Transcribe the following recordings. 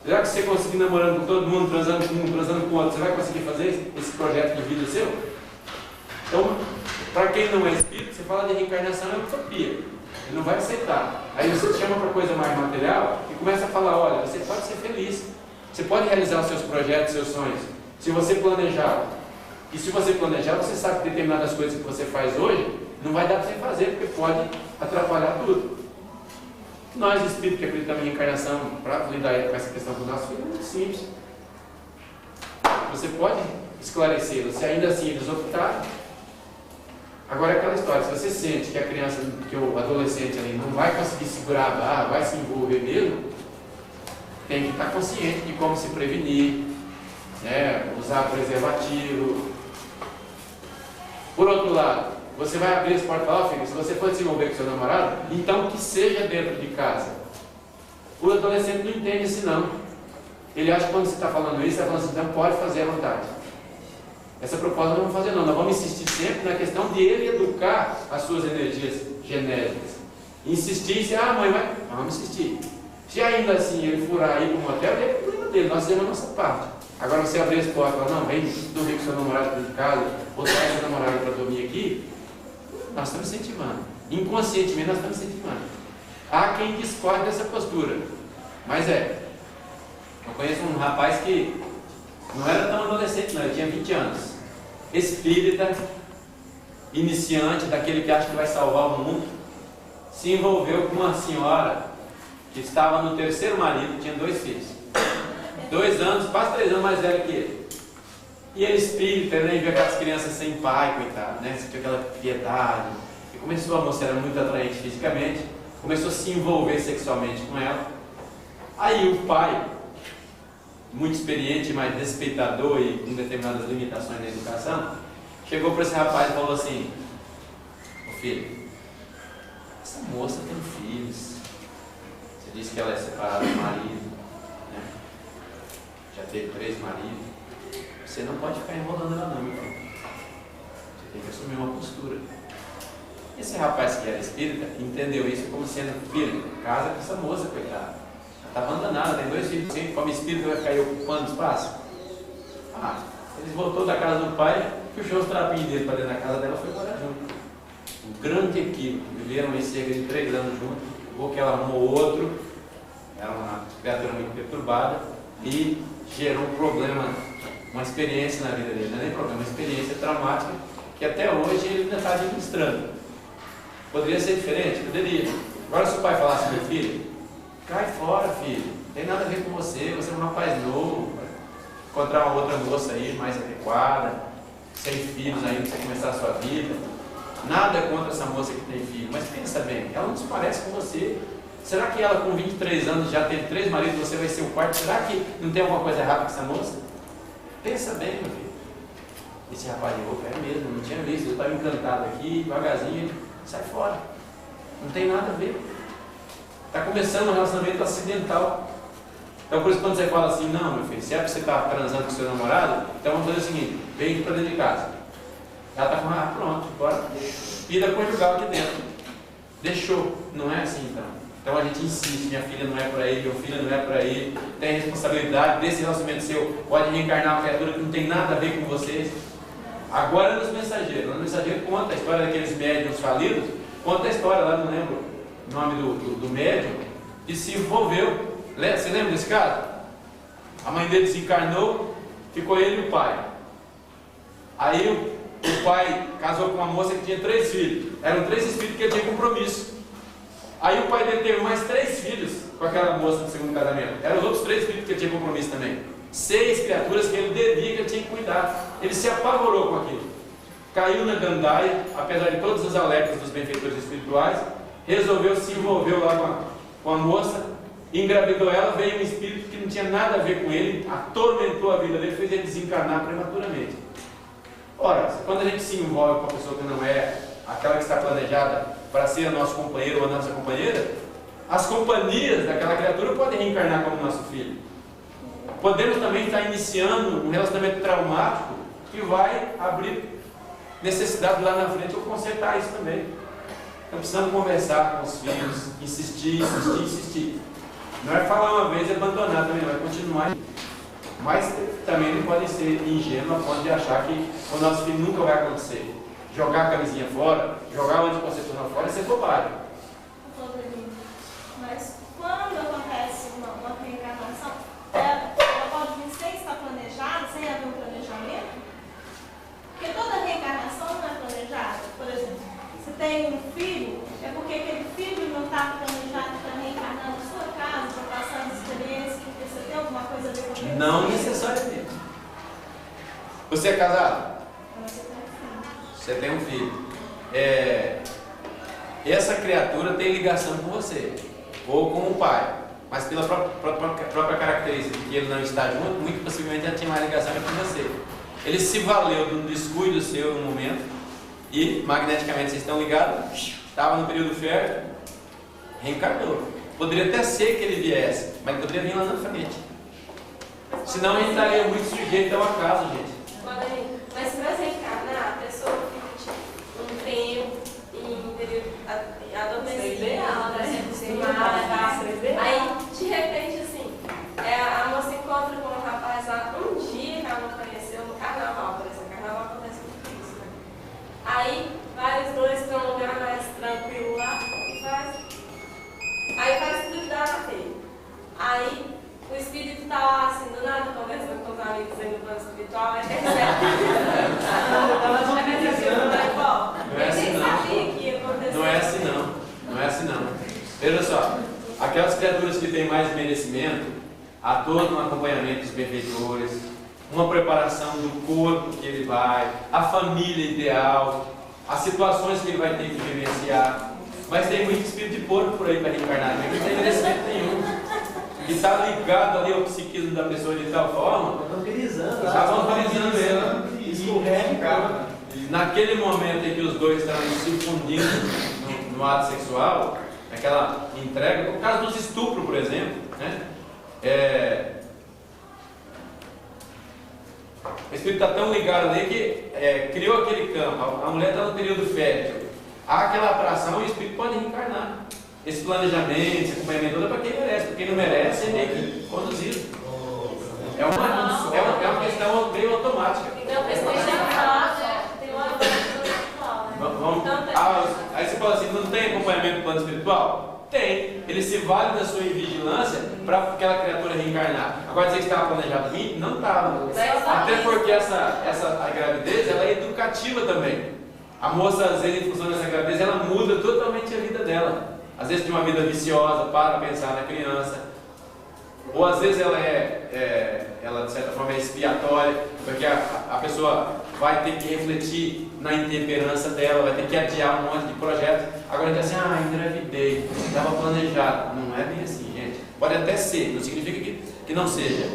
Será que você conseguir namorando com todo mundo, transando com um, transando com o outro, você vai conseguir fazer esse projeto de vida seu? Então, para quem não é espírito, você fala de reencarnação é utopia. Ele não vai aceitar. Aí você te chama para coisa mais material e começa a falar, olha, você pode ser feliz. Você pode realizar os seus projetos, seus sonhos. Se você planejar. E se você planejar, você sabe que determinadas coisas que você faz hoje não vai dar para você fazer, porque pode atrapalhar tudo. Nós, espíritos que acreditamos em reencarnação, para lidar com essa questão do nosso filho, é muito simples. Você pode esclarecê-lo, se ainda assim eles optarem. Agora é aquela história, se você sente que a criança, que o adolescente ali não vai conseguir segurar a barra, vai se envolver mesmo, tem que estar consciente de como se prevenir, né? Usar preservativo. Por outro lado, você vai abrir as portas e falar, filho, se você for se envolver com seu namorado, então que seja dentro de casa. O adolescente não entende assim não. Ele acha que quando você está falando isso, você está falando assim, então pode fazer à vontade. Essa proposta não vamos fazer não, nós vamos insistir sempre na questão de ele educar as suas energias genéricas. Insistir, se mãe, vai, vamos insistir. Se ainda assim ele furar aí para um hotel, é problema dele, nós fizemos a nossa parte. Agora você abrir as portas e falar, não, vem dormir com seu namorado dentro de casa, ou traz seu namorado para dormir aqui, nós estamos incentivando. Inconscientemente nós estamos incentivando. Há quem discorde dessa postura, mas eu conheço um rapaz que não era tão adolescente não, ele tinha 20 anos, espírita, iniciante, daquele que acha que vai salvar o mundo, se envolveu com uma senhora que estava no terceiro marido, tinha 2 filhos, 2 anos, quase 3 anos mais velho que ele. E ele espírita, ele via aquelas crianças sem pai, coitado, né? Sentiu aquela piedade. E começou, a moça era muito atraente fisicamente, começou a se envolver sexualmente com ela. Aí o pai, muito experiente, mas respeitador e com determinadas limitações na educação, chegou para esse rapaz e falou assim: ô filho, essa moça tem filhos, você disse que ela é separada do marido, né? Já teve 3 maridos, você não pode ficar enrolando ela não, meu filho. Você tem que assumir uma postura. Esse rapaz que era espírita entendeu isso como sendo: filho, casa com essa moça, coitada, ela está abandonada, tem 2 filhos, assim, como espírita vai ficar aí ocupando espaço. Eles voltou da casa do pai, puxou os trapinhos dele para dentro da casa dela e foi morar junto. Um grande equívoco, viveram aí cerca de 3 anos juntos, ou que ela arrumou outro, era uma criatura muito perturbada, e gerou um problema, uma experiência na vida dele, não é nem problema, uma experiência traumática, que até hoje ele ainda está administrando. Poderia ser diferente? Poderia. Agora se o pai falasse: meu filho, cai fora, filho, não tem nada a ver com você, você é um rapaz novo, vai encontrar uma outra moça aí mais adequada, sem filhos ainda, para você começar a sua vida. Nada contra essa moça que tem filho, mas pensa bem, ela não se parece com você. Será que ela com 23 anos já teve 3 maridos, você vai ser o quarto? Será que não tem alguma coisa errada com essa moça? Pensa bem, meu filho. Esse rapaz de roupa é mesmo, não tinha visto, eu estava encantado aqui, devagarzinho, ele sai fora. Não tem nada a ver. Está começando um relacionamento acidental. Então por isso quando você fala assim: não, meu filho, se é para você estar transando com seu namorado, então vamos fazer o seguinte, vem aqui para dentro de casa. Ela está falando: pronto, bora. Vida conjugal aqui dentro. Deixou. Não é assim então. Então a gente insiste: minha filha não é para ele, meu filho não é para ele, tem responsabilidade desse relacionamento seu, pode reencarnar uma criatura que não tem nada a ver com vocês. Agora nos Mensageiros. No Mensageiro conta a história daqueles médiuns falidos, conta a história lá, não lembro o nome do médium, que se envolveu. Você lembra desse caso? A mãe dele desencarnou, ficou ele e o pai. Aí o pai casou com uma moça que tinha 3 filhos. Eram 3 espíritos que ele tinha compromisso. Aí o pai dele teve mais 3 filhos com aquela moça do segundo casamento. Eram os outros 3 espíritos que ele tinha compromisso também. 6 criaturas que ele devia, que ele tinha que cuidar. Ele se apavorou com aquilo. Caiu na gandaia, apesar de todos os alertas dos benfeitores espirituais, resolveu se envolver lá com a moça, engravidou ela, veio um espírito que não tinha nada a ver com ele, atormentou a vida dele, fez ele desencarnar prematuramente. Ora, quando a gente se envolve com uma pessoa que não é aquela que está planejada para ser o nosso companheiro ou a nossa companheira, as companhias daquela criatura podem reencarnar como nosso filho. Podemos também estar iniciando um relacionamento traumático que vai abrir necessidade lá na frente ou consertar isso também. Então precisamos conversar com os filhos, insistir. Não é falar uma vez e abandonar também, vai continuar. Mas também não pode ser ingênuo a ponto de achar que o nosso filho nunca vai acontecer. Jogar a camisinha fora, jogar o anticoncepcional fora, isso é bobagem. Mas quando acontece uma reencarnação, ela pode vir sem estar planejada, sem haver um planejamento? Porque toda reencarnação não é planejada. Por exemplo, se tem um filho, é porque aquele filho não está planejado para reencarnar na sua casa, para passar as experiências, porque você tem alguma coisa a ver com isso? Não necessariamente. Você é casado? Você tem um filho. Essa criatura tem ligação com você, ou com o pai, mas pela própria característica de que ele não está junto, muito possivelmente já tinha mais ligação com você. Ele se valeu de um descuido seu no momento, e magneticamente vocês estão ligados, estava no período fértil, reencarnou. Poderia até ser que ele viesse, mas ele poderia vir lá na frente. Senão a gente estaria muito sujeito ao acaso, gente. Mas para reencarnar, a pessoa fica tipo um tempo em período adormecido, aí de repente assim, a moça encontra com um rapaz lá um dia que ela não conheceu, no carnaval, por exemplo. Carnaval acontece muito isso, né? Aí vai os dois para um lugar mais tranquilo lá e faz tudo dar na feia. Aí o espírito está lá assim, do nada, conversando com os amigos aí no plano espiritual, aí percebe. Não é assim não. Não é assim não. Não é assim não. Veja só, aquelas criaturas que têm mais merecimento, há todo um acompanhamento dos benfeitores, uma preparação do corpo que ele vai, a família ideal, as situações que ele vai ter que vivenciar. Mas tem muito espírito de porco por aí para reencarnar, não tem merecimento nenhum. Que está ligado ali ao psiquismo da pessoa de tal forma, está vampirizando ele. Escorrega. Naquele momento em que os dois estão se fundindo no ato sexual, aquela entrega, no caso dos estupros, por exemplo, né? O espírito está tão ligado ali que criou aquele campo, a mulher está no período fértil, há aquela atração e o espírito pode reencarnar. Esse planejamento, esse acompanhamento todo é para quem merece, porque quem não merece é meio que conduzido. É uma questão meio automática. Então, tem uma aí você fala assim, não tem acompanhamento do plano espiritual? Tem. Ele se vale da sua vigilância para aquela criatura reencarnar. Agora dizer que estava planejado vir, não estava. Até porque a gravidez ela é educativa também. A moça, às vezes, em função dessa gravidez, ela muda totalmente a vida dela. Às vezes tem uma vida viciosa para pensar na criança, ou às vezes ela de certa forma é expiatória, porque a pessoa vai ter que refletir na intemperança dela, vai ter que adiar um monte de projetos. Agora diz assim, engravidei, estava planejado. Não é bem assim, gente. Pode até ser, não significa que não seja.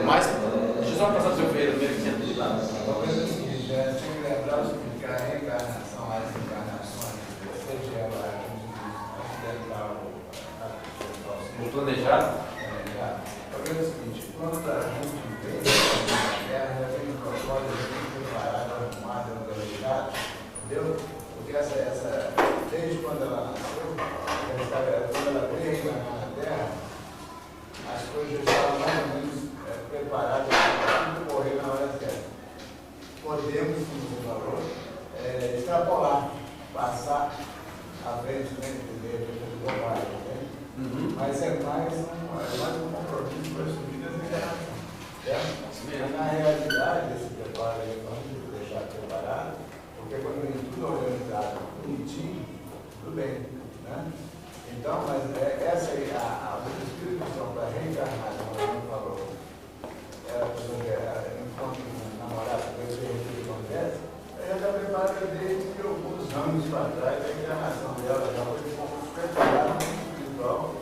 Mas, deixa eu só passar o seu feiro primeiro que tinha de lado. Uma coisa é o seguinte, tem que lembrar o seguinte, que a reencarnação, as encarnações, seja ela o planejado? É o seguinte, quando a gente vem na Terra, já vem com a coisa preparada, arrumada, organizada, entendeu? Porque desde quando ela nasceu, quando ela veio reencarnar na Terra, as coisas já estavam mais ou menos preparadas para tudo correr na hora certa. Podemos, como você falou, extrapolar, passar à frente, né? Mas é mais um compromisso para subir das interações. Certo? Na realidade, esse preparo aí, vamos deixar preparado, porque quando vem tudo organizado, bonitinho, tudo bem. Né? Então, mas essa aí, os espíritos são para reencarnar, como a gente falou. A pessoa que encontra um namorado, que de acontece, ela está preparada desde que alguns anos para trás, a encarnação dela já foi preparada espiritual,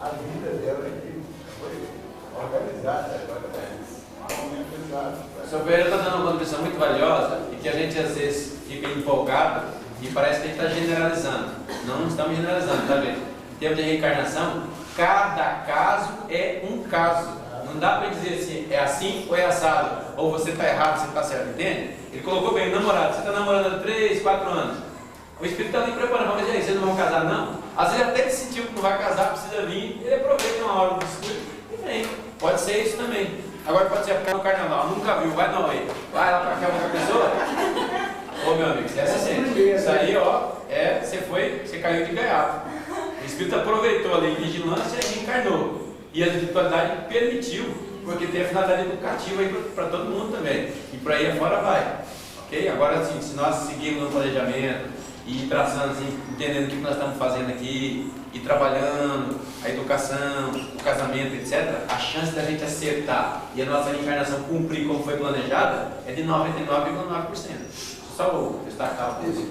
a vida dela aqui foi organizada, O senhor Pereira está dando uma contribuição muito valiosa e que a gente às vezes fica empolgado e parece que a gente está generalizando. Não estamos generalizando, tá vendo? Em termos de reencarnação, cada caso é um caso. Não dá para dizer assim, é assim ou é assado, ou você está errado, você está certo, entende? Ele colocou bem, namorado, você está namorando há 3, 4 anos. O O Espírito está ali preparando, mas e aí, vocês não vão casar não? Às vezes até ele sentiu que não vai casar, precisa vir, ele aproveita uma hora do estudo e vem. Pode ser isso também. Agora pode ser no carnaval, nunca viu, vai não aí. Vai lá pra cá com a pessoa. Ô meu amigo, essa isso aí, ó, você caiu de gaiato. O Espírito aproveitou a lei de vigilância e encarnou. E a espiritualidade permitiu, porque tem a finalidade educativa aí para todo mundo também. E por aí afora vai. Ok? Agora, assim, se nós seguirmos no planejamento e traçando, assim, entendendo o que nós estamos fazendo aqui, e trabalhando, a educação, o casamento, etc., a chance da gente acertar e a nossa reencarnação cumprir como foi planejada é de 99,9%. Só vou destacar o isso.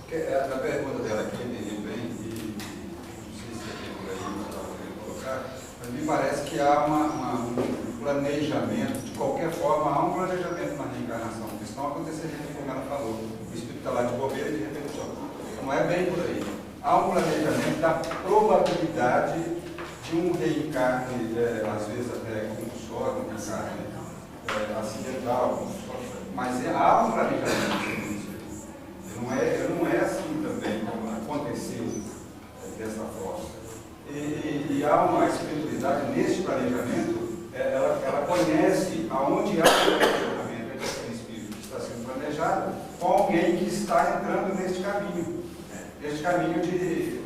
A pergunta dela aqui, entendi bem, e não sei se tem por aí para poder colocar, mas me parece que há um planejamento, de qualquer forma, há um planejamento na reencarnação, porque senão aconteceria como ela falou. O espírito está lá de bobeira e de repente, ó, não é bem por aí. Há um planejamento da probabilidade de um reencarne, às vezes até compulsório, um reencarne acidental, mas há um planejamento. Não é assim também como aconteceu dessa forma. E há uma espiritualidade nesse planejamento, ela conhece aonde há o relacionamento entre aquele espírito que está sendo planejado com alguém que está entrando neste caminho. Este caminho de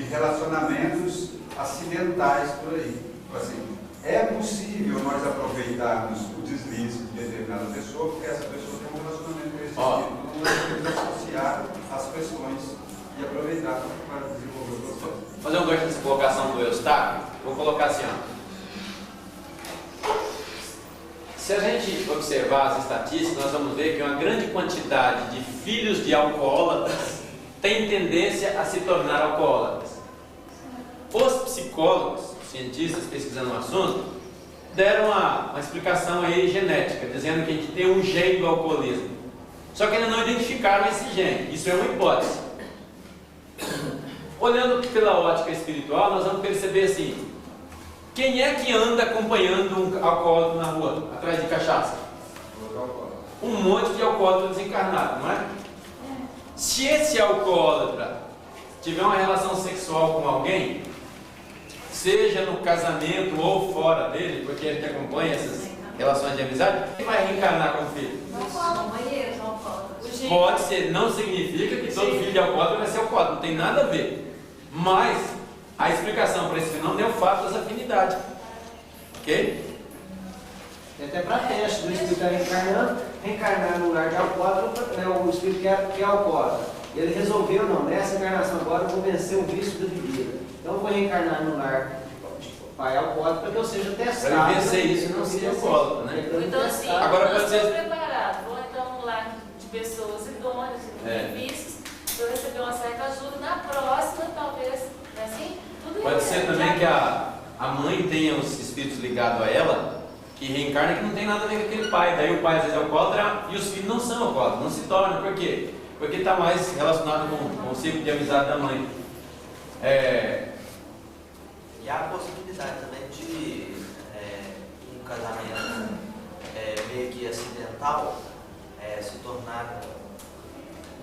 relacionamentos acidentais por aí. Assim, é possível nós aproveitarmos o deslize de determinada pessoa, porque essa pessoa tem um relacionamento com esse espírito. Nós podemos associar as questões e aproveitar para desenvolver o processo. Vou fazer um gancho nessa colocação do Eustáquio. Vou colocar assim, ó. Se a gente observar as estatísticas, nós vamos ver que uma grande quantidade de filhos de alcoólatras tem tendência a se tornar alcoólatras. Os psicólogos, cientistas pesquisando o assunto, deram uma explicação aí genética, dizendo que a gente tem um gene do alcoolismo. Só que ainda não identificaram esse gene. Isso é uma hipótese. Olhando pela ótica espiritual, nós vamos perceber assim: quem é que anda acompanhando um alcoólatra na rua, atrás de cachaça? Um monte de alcoólatra desencarnado, não é? Se esse alcoólatra tiver uma relação sexual com alguém, seja no casamento ou fora dele, porque ele acompanha essas relações de amizade, ele vai reencarnar como filho. Pode ser, não significa que todo filho de alcoólatra vai ser alcoólatra, não tem nada a ver. Mas a explicação para esse fenômeno é o fato das afinidades. Ok? Tem até para teste, o espírito está reencarnar no lugar de alcoólatra, o espírito que é alcoólatra. Ele resolveu, não, nessa encarnação agora eu vou vencer o vício da bebida. Então eu vou reencarnar no lugar de pai alcoólatra para que eu seja testado. Para vencer isso e não ser alcoólatra, né? Então assim, agora eu pode ser preparado, vou então no lar de pessoas idôneas, de vícios, se eu receber uma certa ajuda, na próxima talvez, assim, tudo pode ser também que a mãe tenha os espíritos ligados a ela, que reencarna, que não tem nada a ver com aquele pai. Daí o pai às vezes é alcoólatra e os filhos não são alcoólatras, não se tornam. Por quê? Porque está mais relacionado com o ciclo de amizade da mãe. E há a possibilidade também de um casamento meio que acidental se tornar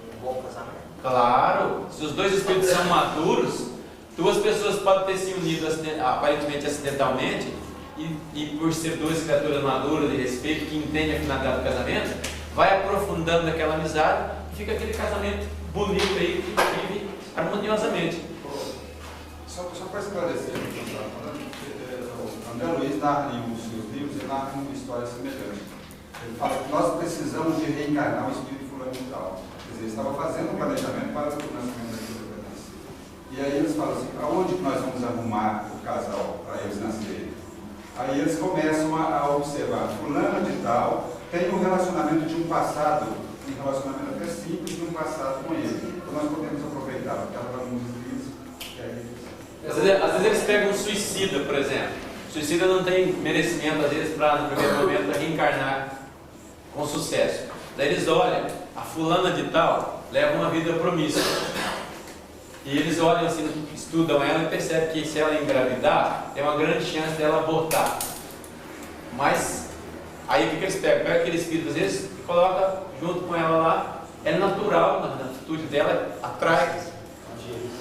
um bom casamento. Claro, se os dois espíritos são maduros, duas pessoas podem ter se unido aparentemente acidentalmente, e por ser duas criaturas maduras de respeito, que entendem a finalidade do casamento, vai aprofundando aquela amizade e fica aquele casamento bonito aí que vive harmoniosamente. Só para esclarecer, o André Luiz narra em um dos seus livros, ele narra uma história semelhante. Ele fala que nós precisamos de reencarnar o espírito fulano de tal. Quer dizer, ele estava fazendo um planejamento para o nascimento daquilo que vai nascer. E aí eles falam assim, aonde que nós vamos arrumar o casal para eles nascerem? Aí eles começam a observar, fulano de tal tem um relacionamento de um passado, um relacionamento até simples de um passado com ele. Então nós podemos aproveitar, porque ela está muito feliz. Às vezes eles pegam um suicida, por exemplo. O suicida não tem merecimento, às vezes, para no primeiro momento reencarnar com sucesso. Daí eles olham, a fulana de tal leva uma vida promíscua. E eles olham assim, estudam ela e percebem que se ela engravidar, tem uma grande chance dela abortar. Mas, aí o que eles pegam? Pega aquele espírito, às vezes, e coloca junto com ela lá. É natural, na atitude dela, atrai,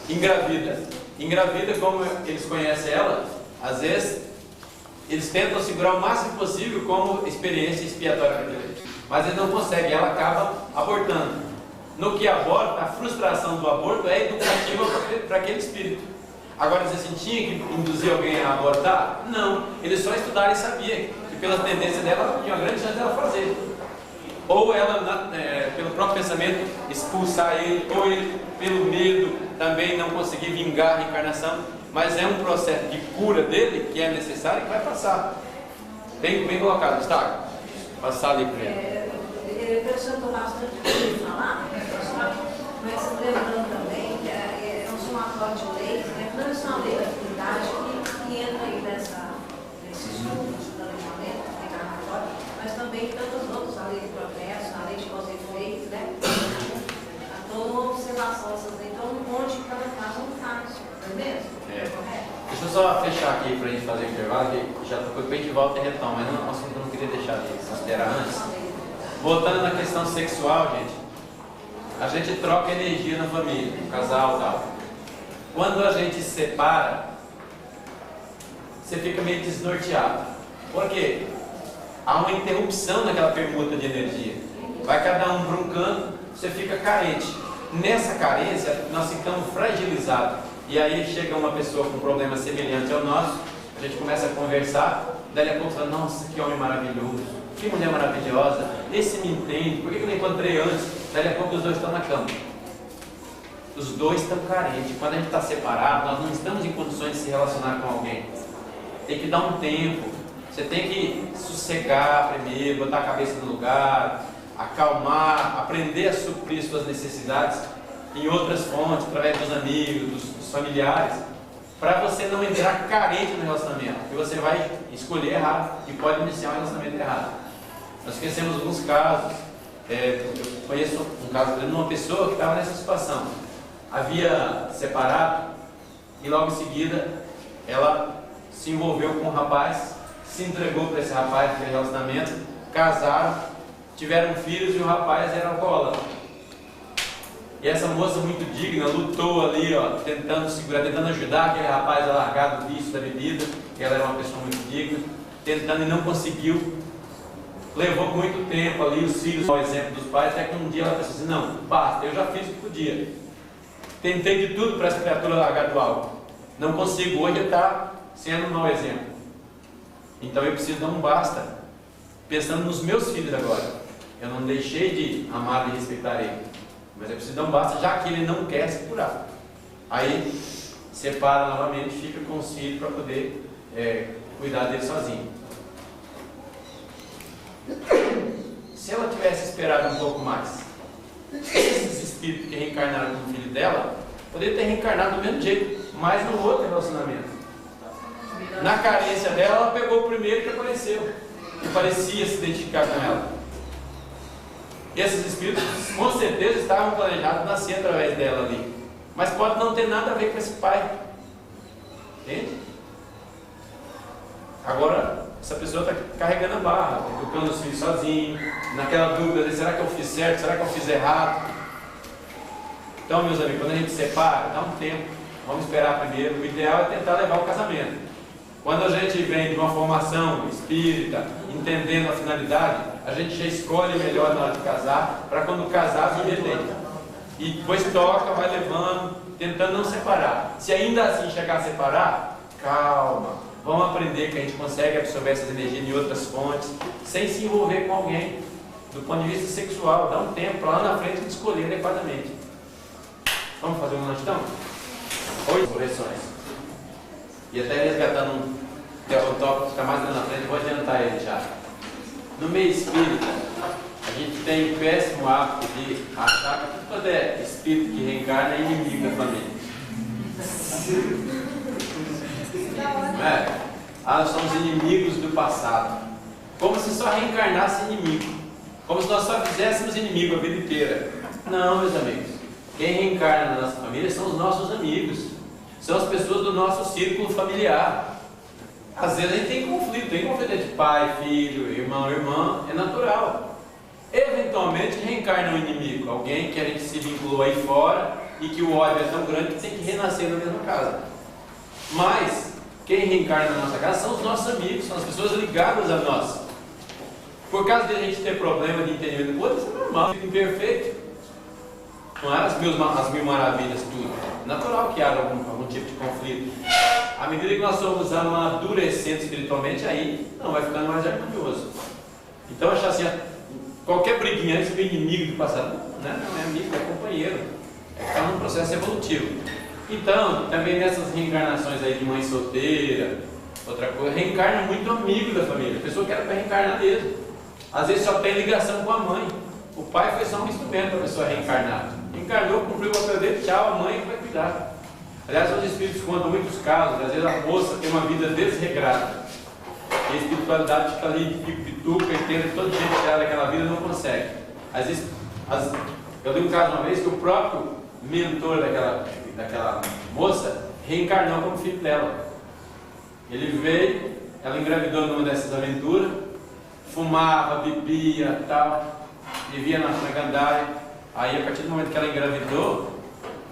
engravida. Engravida, como eles conhecem ela, Às vezes, eles tentam segurar o máximo possível como experiência expiatória para ele, mas eles não conseguem, ela acaba abortando. No que aborta, a frustração do aborto é educativa para aquele espírito. Agora, dizer assim, tinha que induzir alguém a abortar? Não, eles só estudaram e sabiam que pelas tendências dela, tinha uma grande chance dela fazer. Ou ela, pelo próprio pensamento, expulsar ele, ou ele, pelo medo, também não conseguir vingar a reencarnação. Mas é um processo de cura dele que é necessário e que vai passar. Bem colocado, Gustavo. Passar ali para ele. Eu estou bastante de falar, mas lembrando também que é um somatório de leis, né? Não é só a lei da atividade que entra aí nesse estudo de planejamento encarnatório, mas também tantas outras, a lei de progresso, a lei de causa e efeito, né? Há toda uma observação, então onde cada caso não faz, não é mesmo? Deixa eu só fechar aqui para a gente fazer o intervalo, que já tocou bem de volta e retoma, mas não, assunto eu não queria deixar de considerar antes. Voltando na questão sexual, a gente troca energia na família, no casal e tal. Quando a gente se separa, você fica meio desnorteado. Por quê? Há uma interrupção naquela permuta de energia. Vai cada um para um canto, você fica carente. Nessa carência, nós ficamos fragilizados. E aí chega uma pessoa com um problema semelhante ao nosso, a gente começa a conversar, daí a pouco fala, nossa, que homem maravilhoso, que mulher maravilhosa, esse me entende, por que eu não encontrei antes? Daí a pouco os dois estão na cama. Os dois estão carentes. Quando a gente está separado, nós não estamos em condições de se relacionar com alguém. Tem que dar um tempo, você tem que sossegar primeiro, botar a cabeça no lugar, acalmar, aprender a suprir suas necessidades em outras fontes, através dos amigos, dos familiares, para você não entrar carente no relacionamento, porque você vai escolher errado e pode iniciar um relacionamento errado. Nós conhecemos alguns casos, eu conheço um caso de uma pessoa que estava nessa situação, havia separado e logo em seguida ela se envolveu com um rapaz, se entregou para esse rapaz, naquele relacionamento, casaram, tiveram filhos e o rapaz era alcoólatra. E essa moça muito digna lutou ali, tentando segurar, tentando ajudar aquele rapaz a largar do vício da bebida. Ela era uma pessoa muito digna, tentando e não conseguiu. Levou muito tempo ali, os filhos, ao exemplo dos pais, até que um dia ela pensou assim, não, basta, eu já fiz o que podia. Tentei de tudo para essa criatura largar do álcool. Não consigo, hoje está sendo um mau exemplo. Então eu preciso dar um basta, pensando nos meus filhos agora. Eu não deixei de amar e respeitar ele. Mas eu preciso dar um basta, já que ele não quer se curar. Aí, separa novamente, fica com os filhos para poder cuidar dele sozinho. Se ela tivesse esperado um pouco mais, esses espíritos que reencarnaram com o filho dela, poderiam ter reencarnado do mesmo jeito, mas no outro relacionamento. Na carência dela, ela pegou o primeiro que apareceu, que parecia se identificar com ela. Esses espíritos, com certeza, estavam planejados nascer através dela ali. Mas pode não ter nada a ver com esse pai. Entende? Agora, essa pessoa está carregando a barra, educando os filhos sozinho, naquela dúvida de será que eu fiz certo, será que eu fiz errado? Então, meus amigos, quando a gente separa, dá um tempo, vamos esperar primeiro. O ideal é tentar levar o casamento. Quando a gente vem de uma formação espírita, entendendo a finalidade, a gente já escolhe melhor na hora de casar, para quando casar se entender. E depois toca, vai levando, tentando não separar. Se ainda assim chegar a separar, calma, vamos aprender que a gente consegue absorver essas energias em outras fontes, sem se envolver com alguém, do ponto de vista sexual. Dá um tempo para lá na frente escolher adequadamente. Vamos fazer um lanche então? 8 correções. E até resgatando um tópico que está mais lá na frente, eu vou adiantar ele já. No meio espírita, a gente tem o péssimo hábito de achar que tudo quanto é espírito que reencarna é inimigo da família. Não é? Nós somos inimigos do passado. Como se só reencarnasse inimigo. Como se nós só fizéssemos inimigo a vida inteira. Não, meus amigos. Quem reencarna na nossa família são os nossos amigos. São as pessoas do nosso círculo familiar. Às vezes a gente tem conflito entre pai, filho, irmão, irmã, é natural. Eventualmente reencarna um inimigo, alguém que a gente se vinculou aí fora e que o ódio é tão grande que tem que renascer na mesma casa. Mas Quem reencarna na nossa casa são os nossos amigos, são as pessoas ligadas a nós. Por causa de a gente ter problema de entendimento do outro, isso é normal, fica imperfeito. Não era as mil maravilhas, tudo. Natural que haja algum tipo de conflito. À medida que nós somos amadurecendo espiritualmente, aí não vai ficando mais harmonioso. Então, achar assim, qualquer briguinha antes do inimigo do passado, não é amigo, é companheiro. Está num processo evolutivo. Então, também nessas reencarnações aí de mãe solteira, outra coisa, reencarna muito amigo da família. A pessoa quer reencarnar mesmo. Às vezes só tem ligação com a mãe. O pai foi só um instrumento para a pessoa reencarnar. Encarnou, cumpriu o papel dele, tchau, a mãe vai cuidar. Aliás, os espíritos contam muitos casos, às vezes a moça tem uma vida desregrada. E a espiritualidade fica ali, pituca, e tenta todo jeito de tirar daquela vida, não consegue. Às vezes, eu li um caso uma vez que o próprio mentor daquela moça reencarnou como filho dela. Ele veio, ela engravidou numa dessas aventuras, fumava, bebia, tal, vivia na gandaia. Aí, a partir do momento que ela engravidou,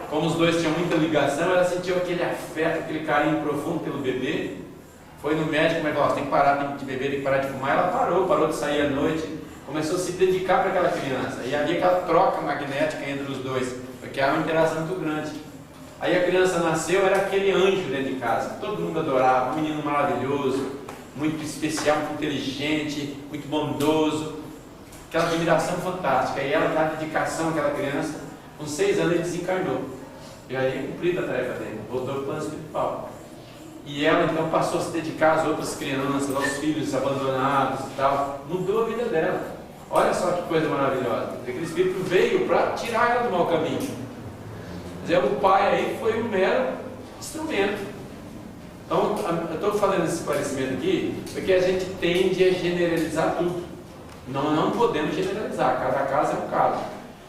como os dois tinham muita ligação, ela sentiu aquele afeto, aquele carinho profundo pelo bebê. Foi no médico, mas falou: tem que parar de beber, tem que parar de fumar. Ela parou de sair à noite, começou a se dedicar para aquela criança. E havia aquela troca magnética entre os dois, porque há uma interação muito grande. Aí a criança nasceu, era aquele anjo dentro de casa, todo mundo adorava, um menino maravilhoso, muito especial, muito inteligente, muito bondoso. Aquela admiração fantástica. E ela, aquela dedicação àquela criança, com 6 anos ele desencarnou. E aí cumprido a tarefa dele, voltou para o plano espiritual. E ela então passou a se dedicar às outras crianças, aos filhos abandonados e tal. Mudou a vida dela. Olha só que coisa maravilhosa. Aquele espírito veio para tirar ela do mau caminho. Quer dizer, o pai aí foi um mero instrumento. Então, eu estou fazendo esse esclarecimento aqui porque a gente tende a generalizar tudo. Não podemos generalizar, cada caso é um caso.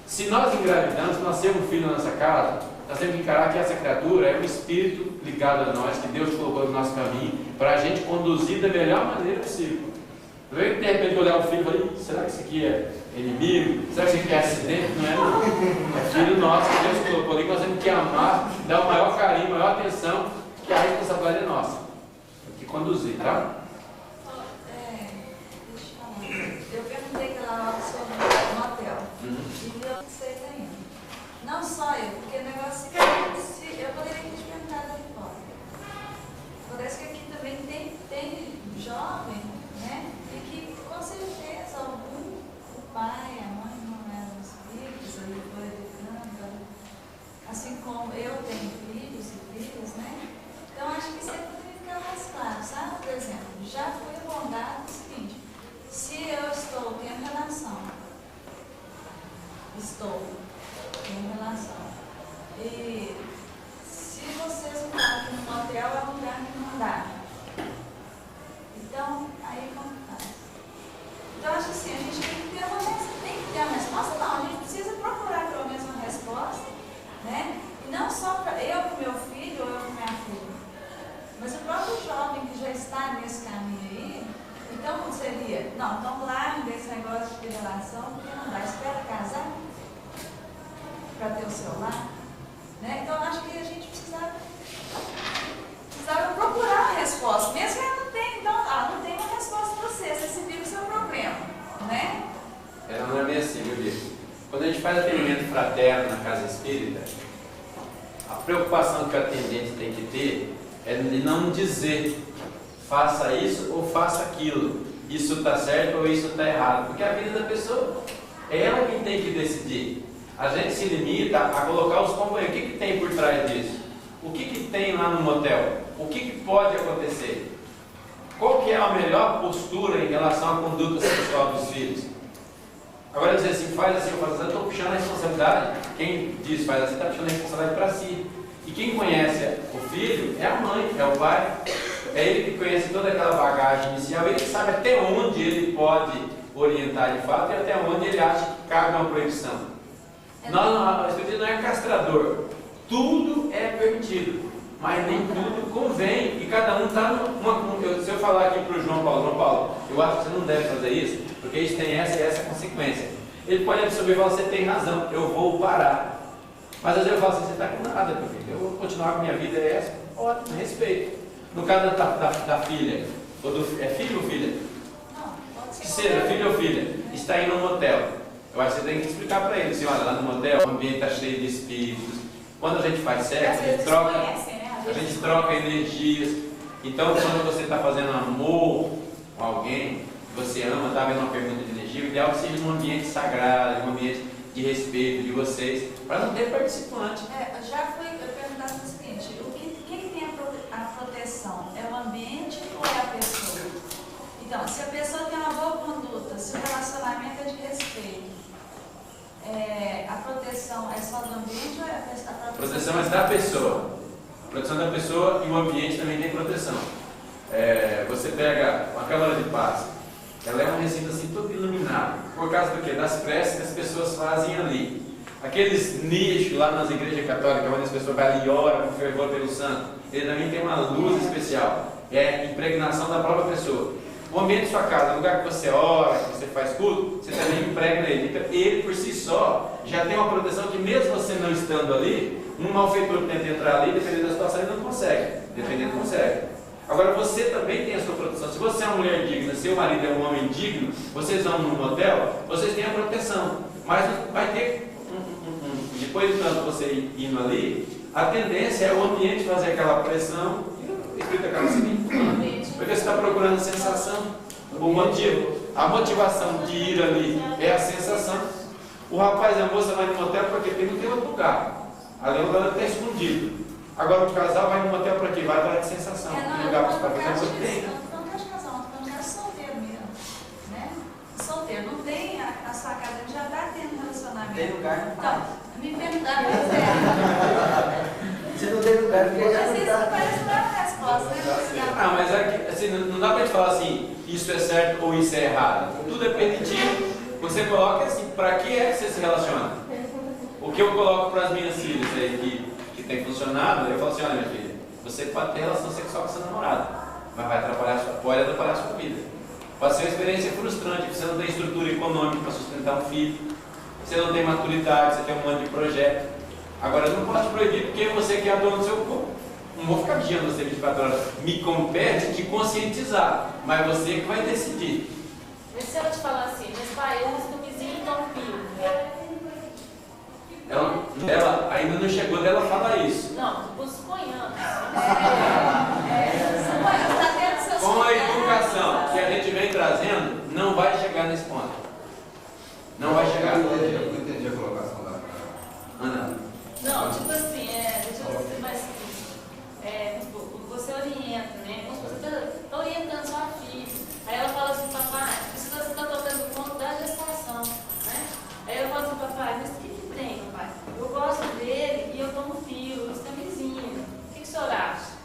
Se nós engravidamos, nasceu um filho na nossa casa, nós temos que encarar que essa criatura é um espírito ligado a nós, que Deus colocou no nosso caminho, para a gente conduzir da melhor maneira possível. Não é que de repente olhar o filho e falar: será que isso aqui é inimigo? Será que isso aqui é acidente? Não é, não. É filho nosso que Deus colocou ali, que nós temos que amar, dar o maior carinho, a maior atenção, que a responsabilidade é nossa. Tem que conduzir, tá? Eu perguntei aquela hora sobre o motel. E eu não sei ainda. Não só eu, porque o negócio é eu poderia ter te perguntado ali fora. Parece que aqui também tem jovem, né? E que com certeza o pai, a mãe não eram os filhos, ele foi educando. Assim como eu tenho filhos e filhas, né? Então acho que isso aí poderia ficar mais claro, sabe? Por exemplo, já fui abordado o seguinte: se eu estou tendo relação, e se vocês não estão no motel, é um lugar que não dá. Então, aí como faz? Então, acho assim, a gente tem que ter uma resposta. Não, a gente precisa procurar pelo menos uma resposta, né? E não só para eu com meu filho ou eu com minha filha, mas o próprio jovem que já está nesse caminho aí. Então, seria, não, então larga esse negócio de relação, porque não dá, espera casar para ter o seu lar, né? Então, acho que a gente precisava procurar uma resposta, mesmo que ela não tenha, então, não tem uma resposta para você se vira o seu problema, né? Não é bem assim, meu Deus. Quando a gente faz atendimento fraterno na casa espírita, a preocupação que o atendente tem que ter é de não dizer: faça isso ou faça aquilo, isso está certo ou isso está errado, porque a vida da pessoa é ela quem tem que decidir. A gente se limita a colocar os companheiros. O que tem por trás disso? O que tem lá no motel? O que pode acontecer? Qual que é a melhor postura em relação à conduta sexual dos filhos? Agora dizer assim, faz assim, eu faço assim, eu estou puxando a responsabilidade. Quem diz faz assim, está puxando a responsabilidade para si. E quem conhece o filho é a mãe, é o pai. É ele que conhece toda aquela bagagem inicial, ele que sabe até onde ele pode orientar de fato e até onde ele acha que cabe uma proibição. O Espiritismo não é castrador. Tudo é permitido, mas nem tudo convém. E cada um está numa. Se eu falar aqui para o João Paulo, eu acho que você não deve fazer isso, porque isso tem essa e essa consequência. Ele pode absorver e falar: você tem razão, eu vou parar. Mas às vezes eu falo assim: você está com nada, meu filho, eu vou continuar com a minha vida, é essa. Ótimo, respeito. No caso da filha, ou é filho ou filha? Não, pode Que ser. seja, filho ou filha, está indo no motel. Eu acho que você tem que explicar para ele, assim, olha, lá no motel o ambiente está cheio de espíritos. Quando a gente faz sexo, a gente troca energias. Então, quando você está fazendo amor com alguém, você ama, está vendo uma pergunta de energia, o ideal é que seja num ambiente sagrado, num ambiente de respeito de vocês, para não ter participante. Já foi perguntado o seguinte, o que tem a proteção? É o ambiente ou é a pessoa? Então, se a pessoa tem uma boa conduta, se o relacionamento é de respeito, a proteção é só do ambiente ou é a A proteção é da pessoa. A proteção da pessoa e o ambiente também tem proteção. Você pega uma câmara de paz, ela é um recinto assim todo iluminado. Por causa do quê? Das preces que as pessoas fazem ali. Aqueles nichos lá nas igrejas católicas, onde as pessoas vão ali e oram com fervor pelo santo, ele também tem uma luz especial. É a impregnação da própria pessoa. O ambiente de sua casa, o lugar que você ora, que você faz culto, você também impregna ele. Então, ele por si só já tem uma proteção que mesmo você não estando ali, um malfeitor que tenta entrar ali, dependendo da situação, ele não consegue. Dependendo, consegue. Agora você também tem a sua proteção. Se você é uma mulher digna, seu marido é um homem digno, vocês vão num motel, vocês têm a proteção. Mas vai ter, depois de tanto você indo ali, a tendência é o ambiente fazer aquela pressão. Explica aquela seguinte, porque você está procurando sensação, o motivo, a motivação de ir ali é a sensação. O rapaz e a moça vai no motel porque não tem outro lugar. Ali é um lugar que está escondido. Agora o casal vai no motel para quê? Vai para a sensação. Tem lugar para fazer amor? Tem. Não está de casal, não está solteiro mesmo. Né? Solteiro, não tem a sua casa, já está tendo relacionamento. Tem lugar. Então, me perguntaram, Você não tem lugar porque já às não vezes está. parece uma resposta, né? Ah, mas assim, não dá para gente falar assim, isso é certo ou isso é errado. Tudo depende de ti. Você coloca assim, para que é que você se relaciona? O que eu coloco para as minhas filhas aí que tem funcionado, eu falo assim, olha minha filha, você pode ter relação sexual com seu namorado, mas pode atrapalhar a sua vida. Pode ser uma experiência frustrante, você não tem estrutura econômica para sustentar um filho, você não tem maturidade, você tem um monte de projeto. Agora, não pode proibir porque você quer a dono do seu corpo. Não vou ficar vigiando você 24 horas. Me compete te conscientizar, mas você que vai decidir. Mas se ela te falar assim, mas pai, eu uso camisinha e tomo pílula. Ela ainda não chegou dela falar isso. Não, suponhamos. Com a educação que a gente vem trazendo, não vai chegar nesse ponto. Não vai chegar. Eu não entendi a colocação da Ana. Não, tipo assim, deixa eu ser mais você orienta, né? Você está orientando sua filha. Aí ela fala assim, papai, você está tocando conta da gestação, né? Aí ela fala assim, papai, mas o que tem, papai? Eu gosto dele e eu tomo pílula, uso camisinha. O que o senhor acha?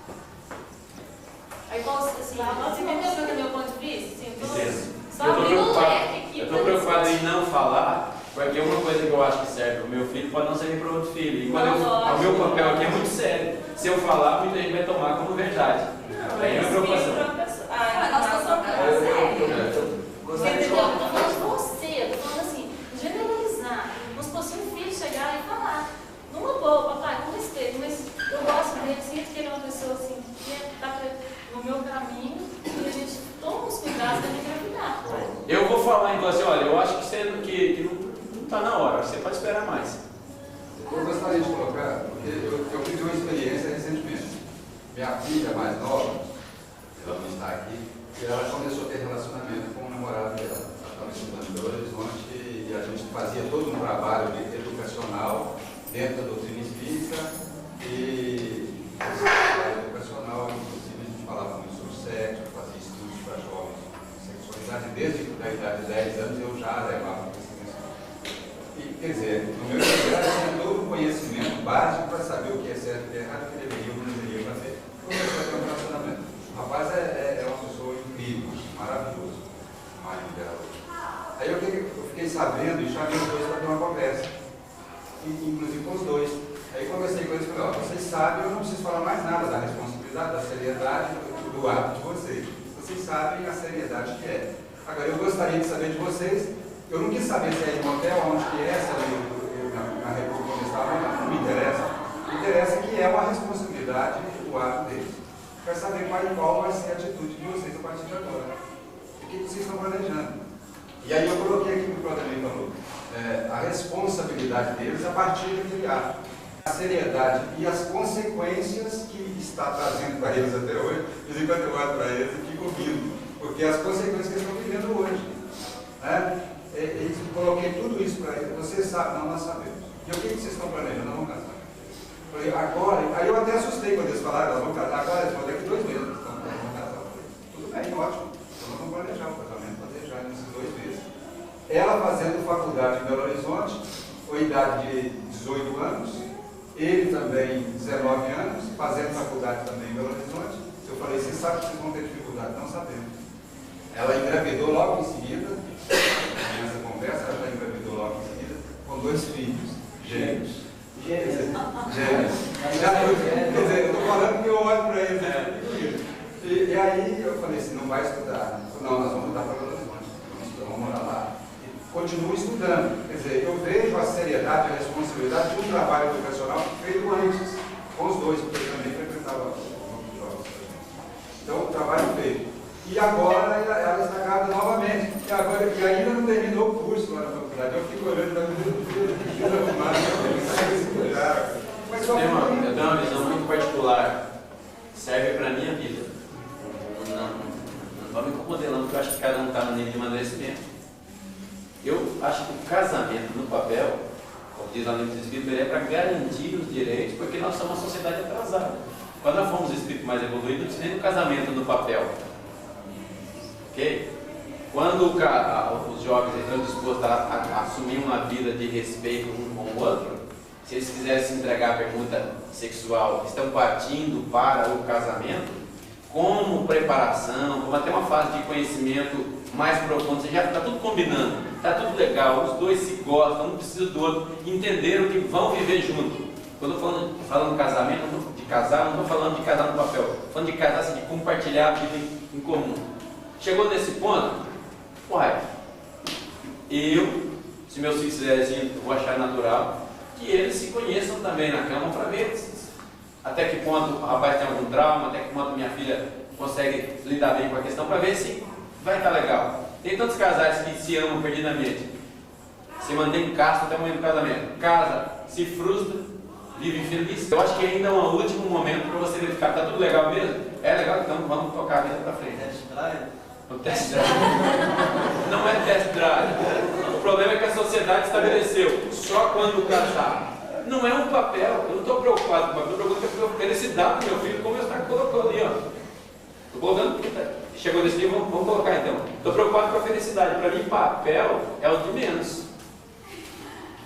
Aí, assim, você entendeu o meu ponto de vista? Assim, eu estou preocupado em não falar, porque uma coisa que eu acho que serve para o meu filho pode não servir para o outro filho. E o meu papel aqui é muito sério. Se eu falar, muita gente vai tomar como verdade. Aí é a preocupação. Nós estamos trocando sério. Gostaria de Entendeu? Eu estou falando de você, eu estou falando assim, generalizar. Como se fosse um filho chegar e falar. Numa boa, papai, com respeito, mas eu gosto dele, sinto que ele é uma pessoa assim, que está no meu caminho e a gente toma os cuidados da me engravidar. Eu vou falar em você, olha, eu acho que você não está na hora, você pode esperar mais. Eu gostaria de colocar, porque eu vivi uma experiência recentemente. Minha filha mais nova, ela não está aqui, e ela começou a ter relacionamento com o namorado dela. Ela estava estudando em Belo Horizonte e a gente fazia todo um trabalho educacional dentro da doutrina espírita e esse trabalho educacional, inclusive a gente falava muito sobre sexo, fazia estudos para jovens, sexualidade, desde a idade de 10 anos eu já levava para esse e, quer dizer, no meu lugar eu tinha todo o conhecimento básico para saber o que é certo e errado, o que deveria ou não deveria fazer. Comecei a ter um relacionamento. O rapaz é uma pessoa incrível, maravilhoso, o marido dela hoje. Aí eu fiquei sabendo e chamei os dois para ter uma conversa, inclusive com os dois. Aí conversei com eles e falei, ó, vocês sabem, eu não preciso falar mais nada da responsabilidade, da seriedade do ato de vocês. Vocês sabem a seriedade que é. Agora, eu gostaria de saber de vocês, eu não quis saber se é de motel, onde que é, se é na República onde estava, não me interessa. Me interessa que é uma responsabilidade o ato deles. Quero saber qual vai ser a atitude de vocês a partir de agora. O que vocês estão planejando? E aí eu coloquei aqui o que o Claudemir falou. A responsabilidade deles a partir de criar. A seriedade e as consequências que está trazendo para eles até hoje, de vez em quando eu olho para eles e fico ouvindo, porque as consequências que eles estão vivendo hoje. Né? Eu coloquei tudo isso para eles, vocês sabem, não, nós sabemos. E o que vocês estão planejando? Não vão casar. Falei, agora, aí eu até assustei quando eles falaram, nós vamos casar agora, eles falaram, daqui 2 meses nós vamos casar. Falei, tudo bem, ótimo, então nós vamos planejar o casamento, planejar nesses 2 meses. Ela fazendo faculdade em Belo Horizonte, com idade de 18 anos, ele também 19 anos, fazendo faculdade também em Belo Horizonte. Eu falei, vocês sabem que vocês vão ter dificuldade? Não sabemos. Ela engravidou logo em seguida, nessa conversa, ela já engravidou logo em seguida, com 2 filhos, gêmeos. Gêmeos. Quer dizer, eu estou falando que eu olho para eles. E aí eu falei assim, não vai estudar. Não, nós vamos mudar para Belo Horizonte, vamos morar lá. Continua estudando. Quer dizer, eu vejo a seriedade e a responsabilidade de um trabalho educacional feito antes, com os 2, porque eu também frequentava muitos jovens. Então, o trabalho feito. E agora ela está grávida novamente. E ainda não terminou o curso lá na faculdade. Eu fico olhando para mas eu tenho uma visão muito particular. Serve para a minha vida. Não vamos modelando, porque eu acho que cada um está no nível de amadurecimento. Eu acho que o casamento no papel, como diz lá no livro do Espírito, ele é para garantir os direitos, porque nós somos uma sociedade atrasada. Quando nós fomos espíritos mais evoluídos, não precisa nem do casamento no papel. Ok? Quando os jovens estão dispostos a assumir uma vida de respeito um com o outro, se eles quiserem se entregar à permuta sexual, estão partindo para o casamento, como preparação, como até uma fase de conhecimento mais profundo, você já está tudo combinando, está tudo legal, os 2 se gostam, um precisa do outro, entenderam que vão viver junto. Quando eu estou falando de casamento, de casar, não estou falando de casar no papel, estou falando de casar, assim, de compartilhar a vida em comum. Chegou nesse ponto, uai, se meus filhos fizerem assim, eu vou achar natural que eles se conheçam também na cama para ver até que ponto o rapaz tem algum trauma, até que ponto minha filha consegue lidar bem com a questão, para ver se vai estar legal. Tem tantos casais que se amam perdidamente, se mantém casto até o momento do casamento, casa, se frustra, vive infeliz. Eu acho que ainda é um último momento para você verificar, está tudo legal mesmo? É legal, então vamos tocar a vida para frente. O test drive. Não é test drive. O problema é que a sociedade estabeleceu só quando casar. Não é um papel. Eu não estou preocupado com o papel, estou preocupado com a felicidade do meu filho, como eu estou colocando ali. Estou colocando porque chegou nesse livro, vamos colocar então. Estou preocupado com a felicidade. Para mim, papel é o de menos.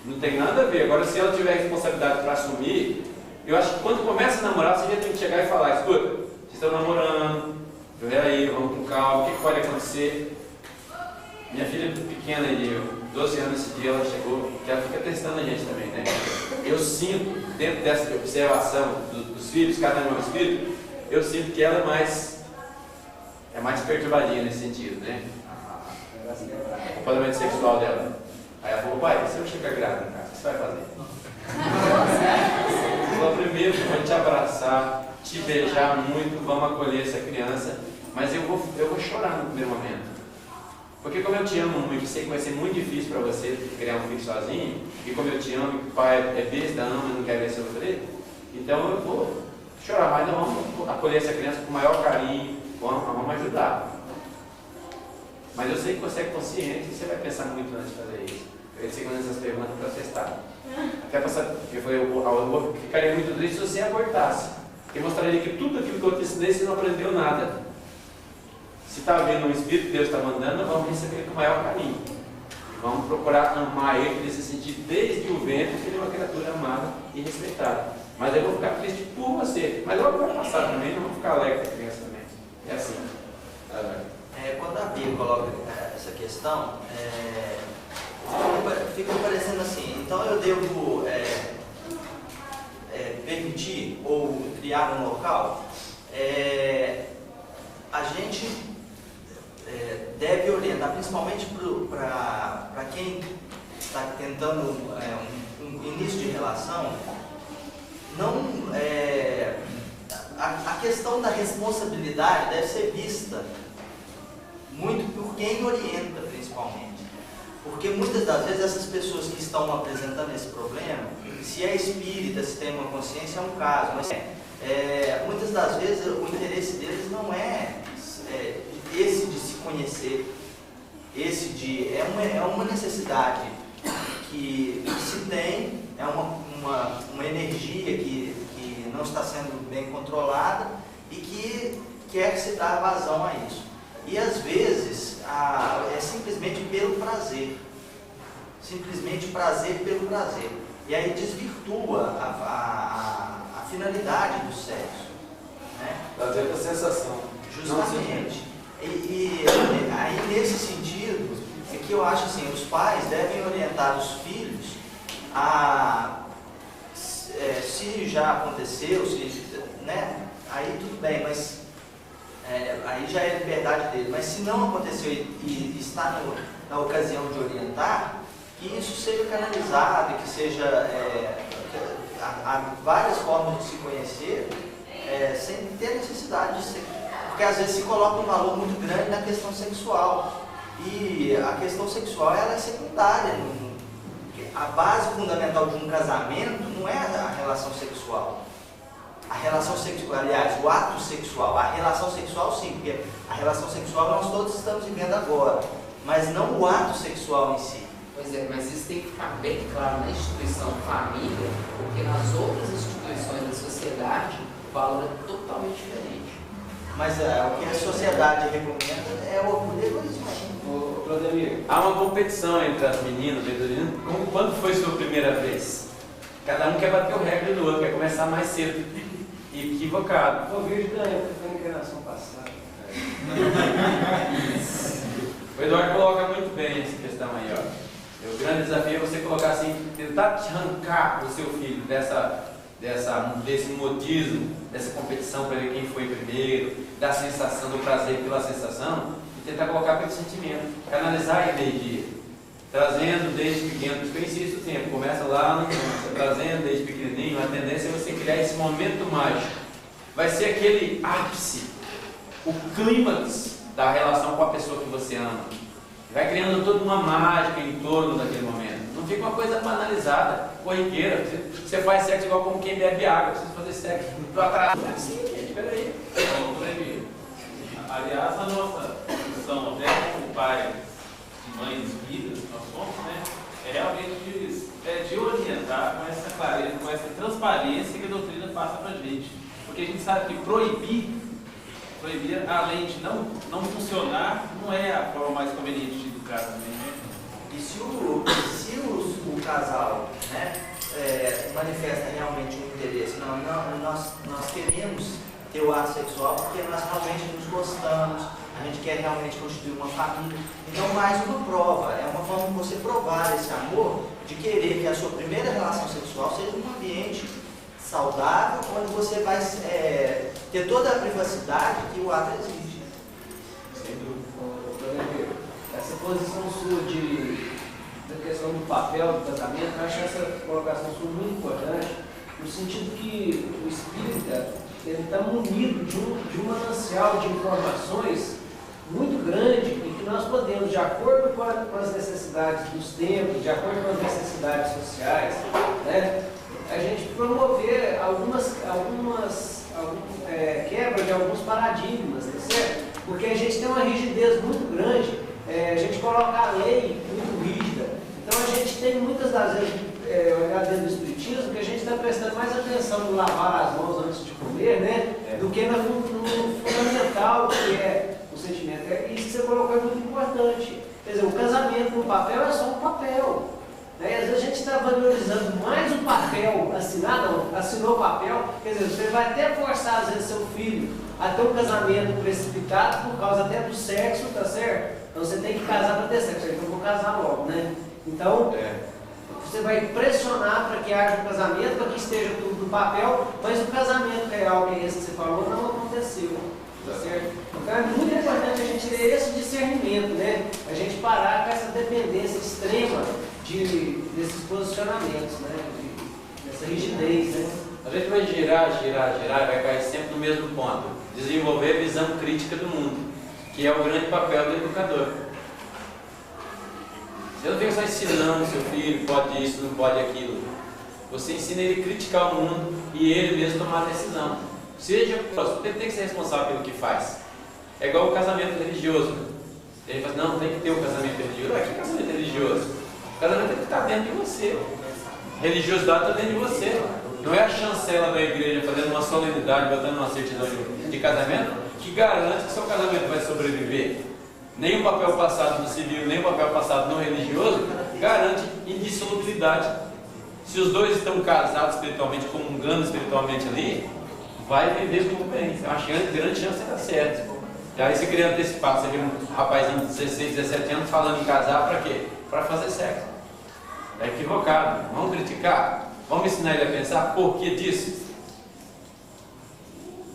Não tem nada a ver. Agora, se ela tiver responsabilidade para assumir, eu acho que quando começa a namorar, você já tem que chegar e falar: escuta, vocês estão namorando. Peraí, vamos com calma, o que pode acontecer? Minha filha pequena, de 12 anos, esse dia ela chegou, que ela fica testando a gente também, né? Eu sinto, dentro dessa observação dos filhos, cada um é um espírito, eu sinto que ela é mais perturbadinha nesse sentido, né? O comportamento sexual dela. Aí ela falou: pai, se eu chegar grávida, cara, o que você vai fazer? Eu falei: primeiro, eu vou te abraçar, te beijar muito, vamos acolher essa criança, mas eu vou chorar no primeiro momento. Porque como eu te amo muito, sei que vai ser muito difícil para você criar um filho sozinho, e como eu te amo, o pai é besta, ama, não quer ver seu filho, então eu vou chorar, mas nós vamos acolher essa criança com o maior carinho, vamos ajudar. Mas eu sei que você é consciente e você vai pensar muito antes de fazer isso. Eu sei quando essas perguntas para testar. Até para saber, porque eu ficaria muito triste se você abortasse. Porque mostraria que tudo aquilo que eu te ensinei, você não aprendeu nada. Se está havendo um Espírito que Deus está mandando, vamos receber com o maior carinho. E vamos procurar amar Ele nesse sentido, desde o ventre, que Ele é uma criatura amada e respeitada. Mas eu vou ficar triste por você. Mas logo vai passar também, não vou ficar alegre com a criança também. É assim. Quando a Bíblia coloca essa questão, fica parecendo assim: então eu devo permitir ou criar um local? A gente deve orientar, principalmente para quem está tentando um início de relação, não, a questão da responsabilidade deve ser vista muito por quem orienta, principalmente. Porque muitas das vezes essas pessoas que estão apresentando esse problema, se é espírita, se tem uma consciência, é um caso, mas muitas das vezes o interesse deles não é esse de se conhecer, é uma necessidade que se tem, é uma energia que não está sendo bem controlada e que quer se dar vazão a isso. E às vezes é simplesmente pelo prazer. Simplesmente prazer pelo prazer. E aí desvirtua a finalidade do sexo. Né? Prazer da sensação. Justamente. E aí nesse sentido é que eu acho assim, os pais devem orientar os filhos a se já aconteceu, né? Aí tudo bem, mas aí já é liberdade dele. Mas se não aconteceu e está na ocasião de orientar, que isso seja canalizado, que seja há várias formas de se conhecer, sem ter necessidade de ser. Porque às vezes se coloca um valor muito grande na questão sexual. E a questão sexual ela é secundária. A base fundamental de um casamento não é a relação sexual. A relação sexual, aliás, o ato sexual. A relação sexual sim, porque a relação sexual nós todos estamos vivendo agora. Mas não o ato sexual em si. Pois é, mas isso tem que ficar bem claro na instituição família, porque nas outras instituições da sociedade o valor é totalmente diferente. Mas o que a sociedade recomenda é o orgulho e egoísmo. Há uma competição entre as meninas e os meninos. Quando foi sua primeira vez? Cada um quer bater o recorde do outro, quer começar mais cedo. E equivocado. Eu vejo ganhando, porque foi na encarnação passada. O Eduardo coloca muito bem essa questão aí, ó. O grande desafio é você colocar assim, tentar te arrancar o seu filho desse modismo, dessa competição para ver quem foi primeiro, da sensação, do prazer pela sensação, e tentar colocar pelo sentimento, canalizar a energia, trazendo desde pequeno, por isso que eu insisto sempre, começa lá no infância, trazendo desde pequenininho, a tendência é você criar esse momento mágico, vai ser aquele ápice, o clímax da relação com a pessoa que você ama, vai criando toda uma mágica em torno daquele momento. Não fica uma coisa banalizada, corriqueira. Você faz sexo igual como quem bebe água. Precisa fazer sexo do atraso. Não é assim, gente. Peraí. Aliás, a nossa função, até como pai e mãe espíritas que nós somos, né, é realmente de orientar com essa clareza, com essa transparência que a doutrina passa para a gente. Porque a gente sabe que proibir, além de não funcionar, não é a forma mais conveniente de educar também, né? E se o casal, né, manifesta realmente um interesse, nós queremos ter o ato sexual porque nós realmente nos gostamos, a gente quer realmente constituir uma família. Então, mais uma prova, é uma forma de você provar esse amor, de querer que a sua primeira relação sexual seja um ambiente saudável, onde você vai ter toda a privacidade que o ato exige. Sem dúvida. Essa posição sua da questão do papel do casamento, eu acho essa colocação sua muito importante, no sentido que o espírita está munido de um manancial de informações muito grande e que nós podemos, de acordo com as necessidades dos tempos, de acordo com as necessidades sociais, né, a gente promover quebra de alguns paradigmas, tá certo? Porque a gente tem uma rigidez muito grande, a gente coloca a lei muito rígida. Então a gente tem muitas das vezes, olhar dentro do espiritismo, que a gente está prestando mais atenção no lavar as mãos antes de comer, né? Do que no fundamental que é o sentimento. Isso que você colocou é muito importante. Quer dizer, o casamento no papel é só um papel. Né? Às vezes a gente está valorizando mais o papel, assinou o papel, quer dizer, você vai até forçar às vezes seu filho a ter um casamento precipitado por causa até do sexo, tá certo? Então você tem que casar para ter sexo, então eu vou casar logo, né? Então, você vai pressionar para que haja um casamento, para que esteja tudo no papel, mas o casamento real, que é esse que você falou, não aconteceu, tá certo? Então é muito importante a gente ter esse discernimento, né? A gente parar com essa dependência extrema desses posicionamentos, né? Dessa rigidez, né? A gente vai girar e vai cair sempre no mesmo ponto. Desenvolver a visão crítica do mundo, que é o grande papel do educador. Você não fica só ensinando seu filho, pode isso, não pode aquilo. Você ensina ele a criticar o mundo e ele mesmo tomar a decisão. Seja próximo, ele tem que ser responsável pelo que faz. É igual o casamento religioso. Ele fala, não, tem que ter o casamento religioso. Não, que casamento religioso? O casamento tem que estar dentro de você. Religiosidade está dentro de você. Não é a chancela da igreja fazendo uma solenidade, botando uma certidão de casamento, que garante que seu casamento vai sobreviver. Nem o papel passado no civil, nem o papel passado no religioso garante indissolubilidade. Se os dois estão casados espiritualmente, comungando espiritualmente ali, vai viver muito bem. Eu acho que a grande chance é dar certo. E aí você queria antecipar, você viu um rapazinho de 16, 17 anos falando em casar para quê? Para fazer sexo. É equivocado. Vamos criticar? Vamos ensinar ele a pensar por que disso?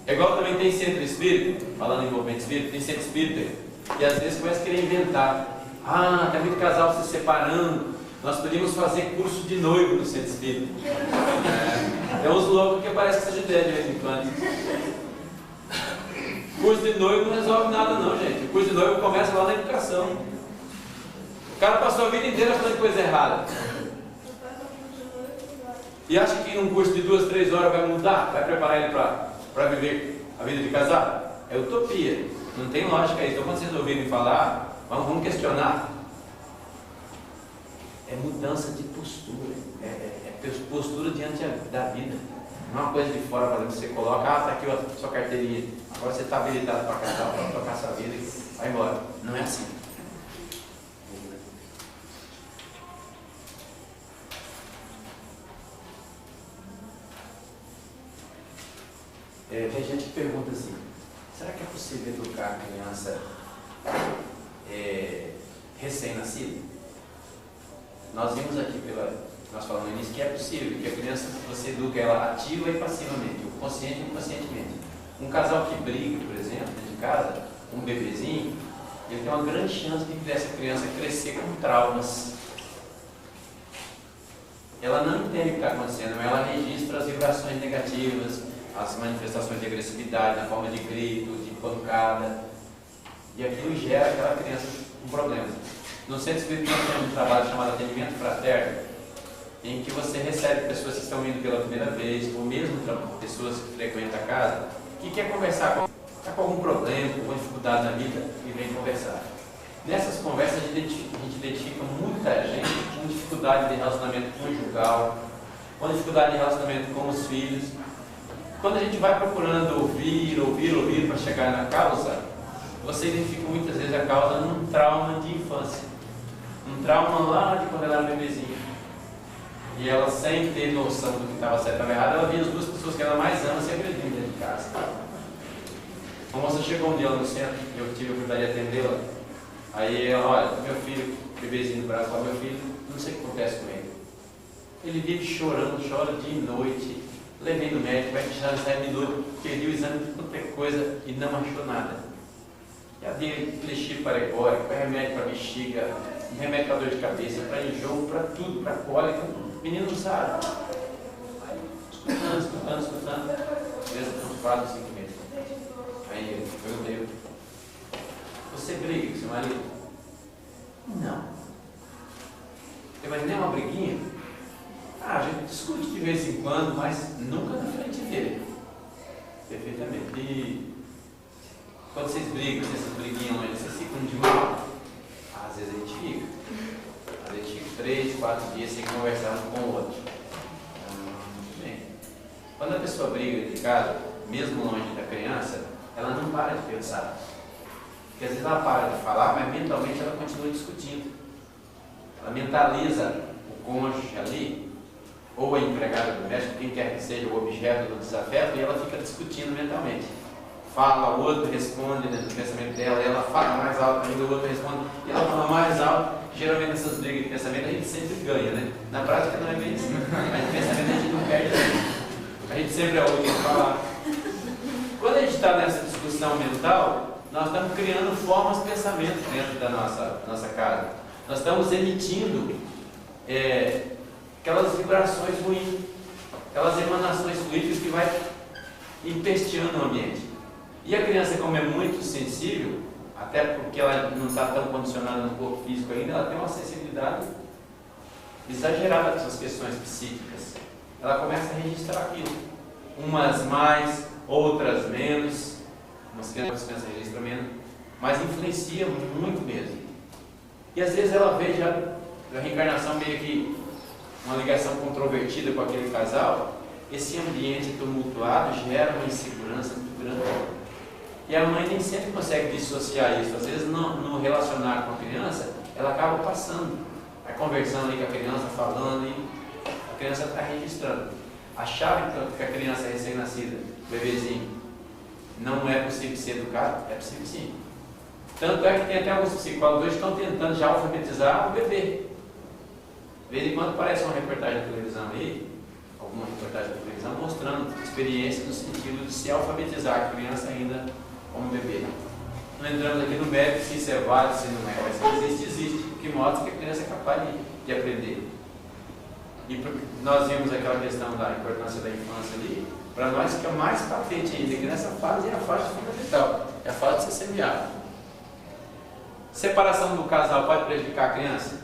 É igual também tem centro espírita, falando em envolvimento espírita, tem centro espírita, que às vezes começa a querer inventar. Ah, tem muito casal se separando, nós podíamos fazer curso de noivo no centro espírita. É uns loucos que parece que seja ideia de vez em quando. Curso de noivo não resolve nada não, gente. O curso de noivo começa lá na educação. O cara passou a vida inteira fazendo coisa errada. E acha que num curso de 2, 3 horas vai mudar? Vai preparar ele para viver a vida de casado? É utopia. Não tem lógica isso. Então quando vocês ouvirem falar, vamos questionar. É mudança de postura. É postura diante da vida. Não é uma coisa de fora para você coloca, tá aqui a sua carteirinha. Agora você está habilitado para casar, para tocar sua vida e vai embora. Não é assim. Tem gente que pergunta assim, será que é possível educar a criança recém-nascida? Nós vimos aqui, nós falamos no início, que é possível, que a criança, você educa ela ativa e passivamente, o consciente e inconscientemente. Um casal que briga, por exemplo, dentro de casa, um bebezinho, ele tem uma grande chance de essa criança crescer com traumas. Ela não entende o que está acontecendo, mas ela registra as vibrações negativas, as manifestações de agressividade na forma de grito, de pancada, e aquilo gera aquela criança com problemas. No centro espírita nós temos um trabalho chamado atendimento fraterno, em que você recebe pessoas que estão vindo pela primeira vez, ou mesmo pessoas que frequentam a casa, que quer conversar está com algum problema, com alguma dificuldade na vida e vem conversar. Nessas conversas a gente identifica muita gente com dificuldade de relacionamento conjugal, com dificuldade de relacionamento com os filhos. Quando a gente vai procurando ouvir para chegar na causa, você identifica muitas vezes a causa num trauma de infância. Um trauma lá de quando ela era bebezinha. E ela, sem ter noção do que estava certo ou errado, ela via as duas pessoas que ela mais ama se agredindo dentro de casa. Uma moça chegou um dia lá no centro, eu tive a oportunidade de atendê-la. Aí ela, olha, meu filho, bebezinho no braço, fala, meu filho, não sei o que acontece com ele. Ele vive chorando, chora dia e noite. Levei no médico, vai tirar 7 minutos, perdi o exame de qualquer coisa e não achou nada. Já dei flexível paregórico, remédio para bexiga, remédio para dor de cabeça, para enjoo, para tudo, para cólica. O menino não sabe. Escutando. Mesmo com 4, 5 meses. Aí eu perguntei, você briga com seu marido? Não. Mas nem uma briguinha? A gente discute de vez em quando, mas nunca na frente dele. Perfeitamente. E quando vocês brigam, essas briguinhas, vocês ficam de mal? Às vezes a gente fica. Às vezes a gente fica 3, 4 dias sem conversar um com o outro. Muito bem. Quando a pessoa briga de casa, mesmo longe da criança, ela não para de pensar. Porque às vezes ela para de falar, mas mentalmente ela continua discutindo. Ela mentaliza o cônjuge ali, ou a empregada doméstica, quem quer que seja o objeto do desafeto, e ela fica discutindo mentalmente. Fala, o outro responde no pensamento dela, ela fala mais alto ainda, o outro responde, e ela fala mais alto. Geralmente nessas brigas de pensamento a gente sempre ganha, né? Na prática não é bem assim, mas no pensamento a gente não perde. A gente sempre é o último a falar. Quando a gente está nessa discussão mental, nós estamos criando formas de pensamento dentro da nossa casa. Nós estamos emitindo aquelas vibrações ruins. aquelas emanações fluídicas que vai empesteando o ambiente. E a criança, como é muito sensível, até porque ela não está tão condicionada no corpo físico ainda, ela tem uma sensibilidade exagerada com essas questões psíquicas. Ela começa a registrar aquilo. Umas mais, outras menos. Umas crianças registram menos, mas influencia muito mesmo. E às vezes ela vê já a reencarnação meio que uma ligação controvertida com aquele casal. Esse ambiente tumultuado gera uma insegurança muito grande. E a mãe nem sempre consegue dissociar isso. Às vezes, no relacionar com a criança, ela acaba passando. Vai conversando ali com a criança, falando, e a criança está registrando. A chave que a criança recém-nascida, bebezinho, não é possível ser educado, é possível sim. Tanto é que tem até alguns psicólogos hoje que estão tentando já alfabetizar o bebê. De vez em quando aparece uma reportagem na televisão aí, alguma reportagem na televisão, mostrando experiência no sentido de se alfabetizar a criança ainda como bebê. Não entramos aqui no mérito se isso é válido, se não é, mas se existe, o que mostra que a criança é capaz de aprender. E nós vimos aquela questão da importância da infância ali, para nós fica mais patente ainda, que nessa fase é a fase fundamental, é a fase de ser semeado. Separação do casal pode prejudicar a criança?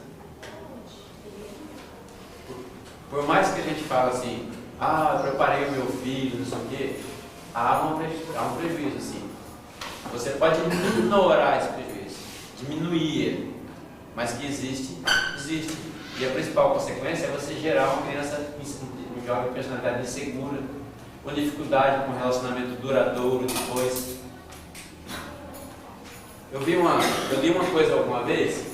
Por mais que a gente fale assim, eu preparei o meu filho, não sei o quê, há um prejuízo, sim. Você pode minorar esse prejuízo, diminuir ele, mas que existe. E a principal consequência é você gerar uma criança, um jovem com personalidade insegura, com dificuldade com relacionamento duradouro depois. Eu li uma coisa alguma vez,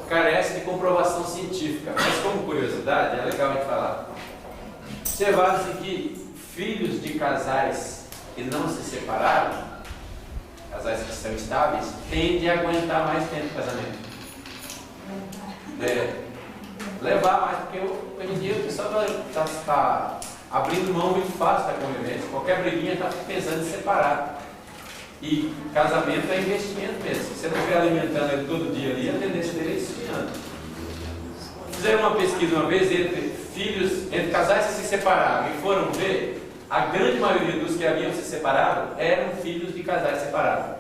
carece de comprovação científica, mas como curiosidade, é legal a gente falar. Observaram-se que filhos de casais que não se separaram, casais que são estáveis, tendem a aguentar mais tempo o casamento. Levar mais, porque hoje em dia o pessoal está abrindo mão muito fácil da convivência. Qualquer briguinha está pensando em separar. E casamento é investimento mesmo. Se você não estiver alimentando ele todo dia ali, a tendência dele é esfriando. Fizeram uma pesquisa uma vez entre casais que se separaram e foram ver, a grande maioria dos que haviam se separado eram filhos de casais separados.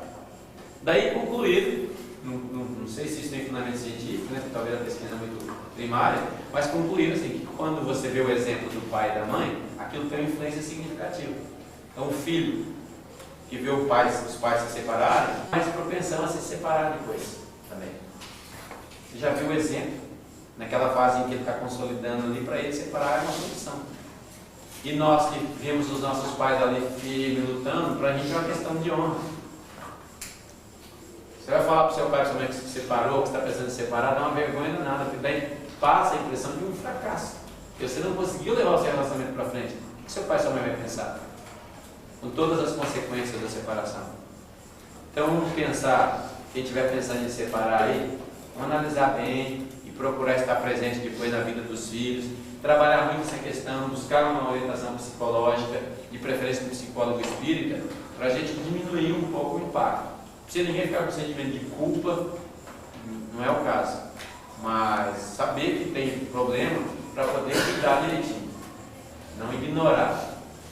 Daí concluíram, não sei se isso tem fundamento científico, né, talvez a pesquisa é muito primária, mas concluíram assim, que quando você vê o exemplo do pai e da mãe, aquilo tem uma influência significativa. Então o filho que vê os pais se separarem, mais propensão a se separar depois também. Você já viu o exemplo? Naquela fase em que ele está consolidando ali, para ele separar é uma condição. E nós que vemos os nossos pais ali firmes, lutando, para a gente é uma questão de honra. Você vai falar para o seu pai e sua mãe que se separou, que está pensando em separar, dá uma vergonha nada, porque daí passa a impressão de um fracasso. Porque você não conseguiu levar o seu relacionamento para frente. O que seu pai e sua mãe vai pensar? Com todas as consequências da separação. Então vamos pensar, quem estiver pensando em separar aí, vamos analisar bem e procurar estar presente depois na vida dos filhos, trabalhar muito essa questão, buscar uma orientação psicológica, de preferência do psicólogo espírita, para a gente diminuir um pouco o impacto. Não precisa ninguém ficar com sentimento de culpa, não é o caso, mas saber que tem problema para poder cuidar direitinho, não ignorar.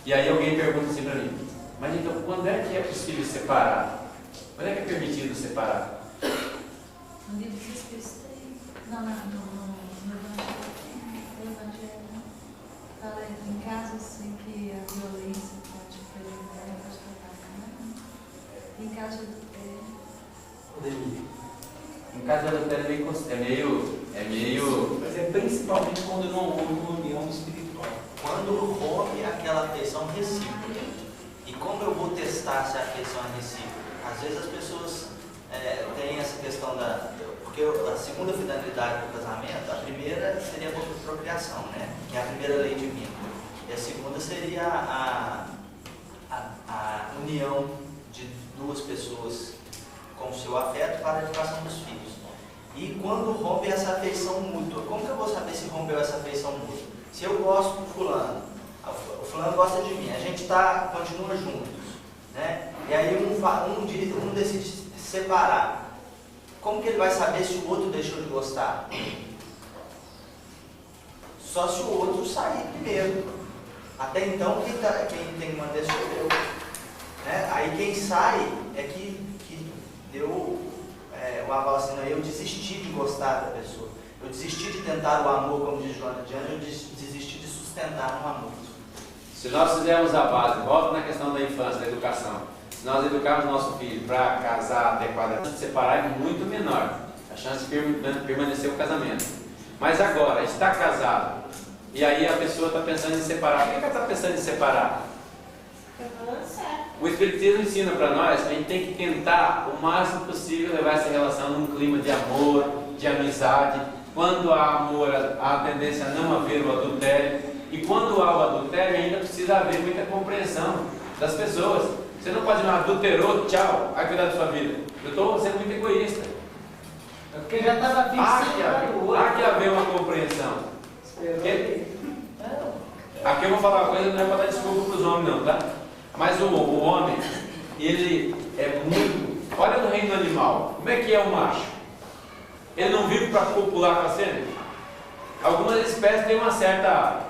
E aí alguém pergunta assim para mim, mas então quando é que é possível separar? Quando é que é permitido separar? No livro dos Espíritos tem, no Evangelho, fala em casos em que a violência pode prejudicar, em caso de em caso de adultério é meio. Mas é principalmente quando não houve uma união espiritual. Quando rompe aquela afeição recíproca. E como eu vou testar se a afeição é recíproca? Às vezes as pessoas têm essa questão porque a segunda finalidade do casamento, a primeira seria a procriação, né? Que é a primeira lei divina. E a segunda seria a união de duas pessoas com o seu afeto para a educação dos filhos. E quando rompe essa afeição mútua, como que eu vou saber se rompeu essa afeição mútua? Se eu gosto do fulano, o fulano gosta de mim, a gente continua juntos, né? E aí um decide se separar. Como que ele vai saber se o outro deixou de gostar? Só se o outro sair primeiro. Até então, quem tem que manter sou eu. Né? Aí quem sai é que deu o aval assim, não, eu desisti de gostar da pessoa. Eu desisti de tentar o amor, como diz Joana Diana, eu desisti de sustentar no amor. Se nós fizermos a base, volta na questão da infância, da educação. Se nós educarmos nosso filho para casar adequadamente, a chance de separar é muito menor. A chance de permanecer o casamento. Mas agora, está casado, e aí a pessoa está pensando em separar. Por que ela está pensando em separar? O Espiritismo ensina para nós que a gente tem que tentar o máximo possível levar essa relação num clima de amor, de amizade. Quando há amor, há a tendência a não haver o adultério. E quando há o adultério, ainda precisa haver muita compreensão das pessoas. Você não pode dizer, adulterou, tchau, vai cuidar da sua vida. Eu estou sendo muito egoísta. É porque já estava fixado. Há que haver uma compreensão. Aqui eu vou falar uma coisa, não é para dar desculpa para os homens não, tá? Mas o homem, ele é muito... Olha no reino animal, como é que é o macho? Ele não vive para copular com a fêmea? Algumas espécies têm uma certa...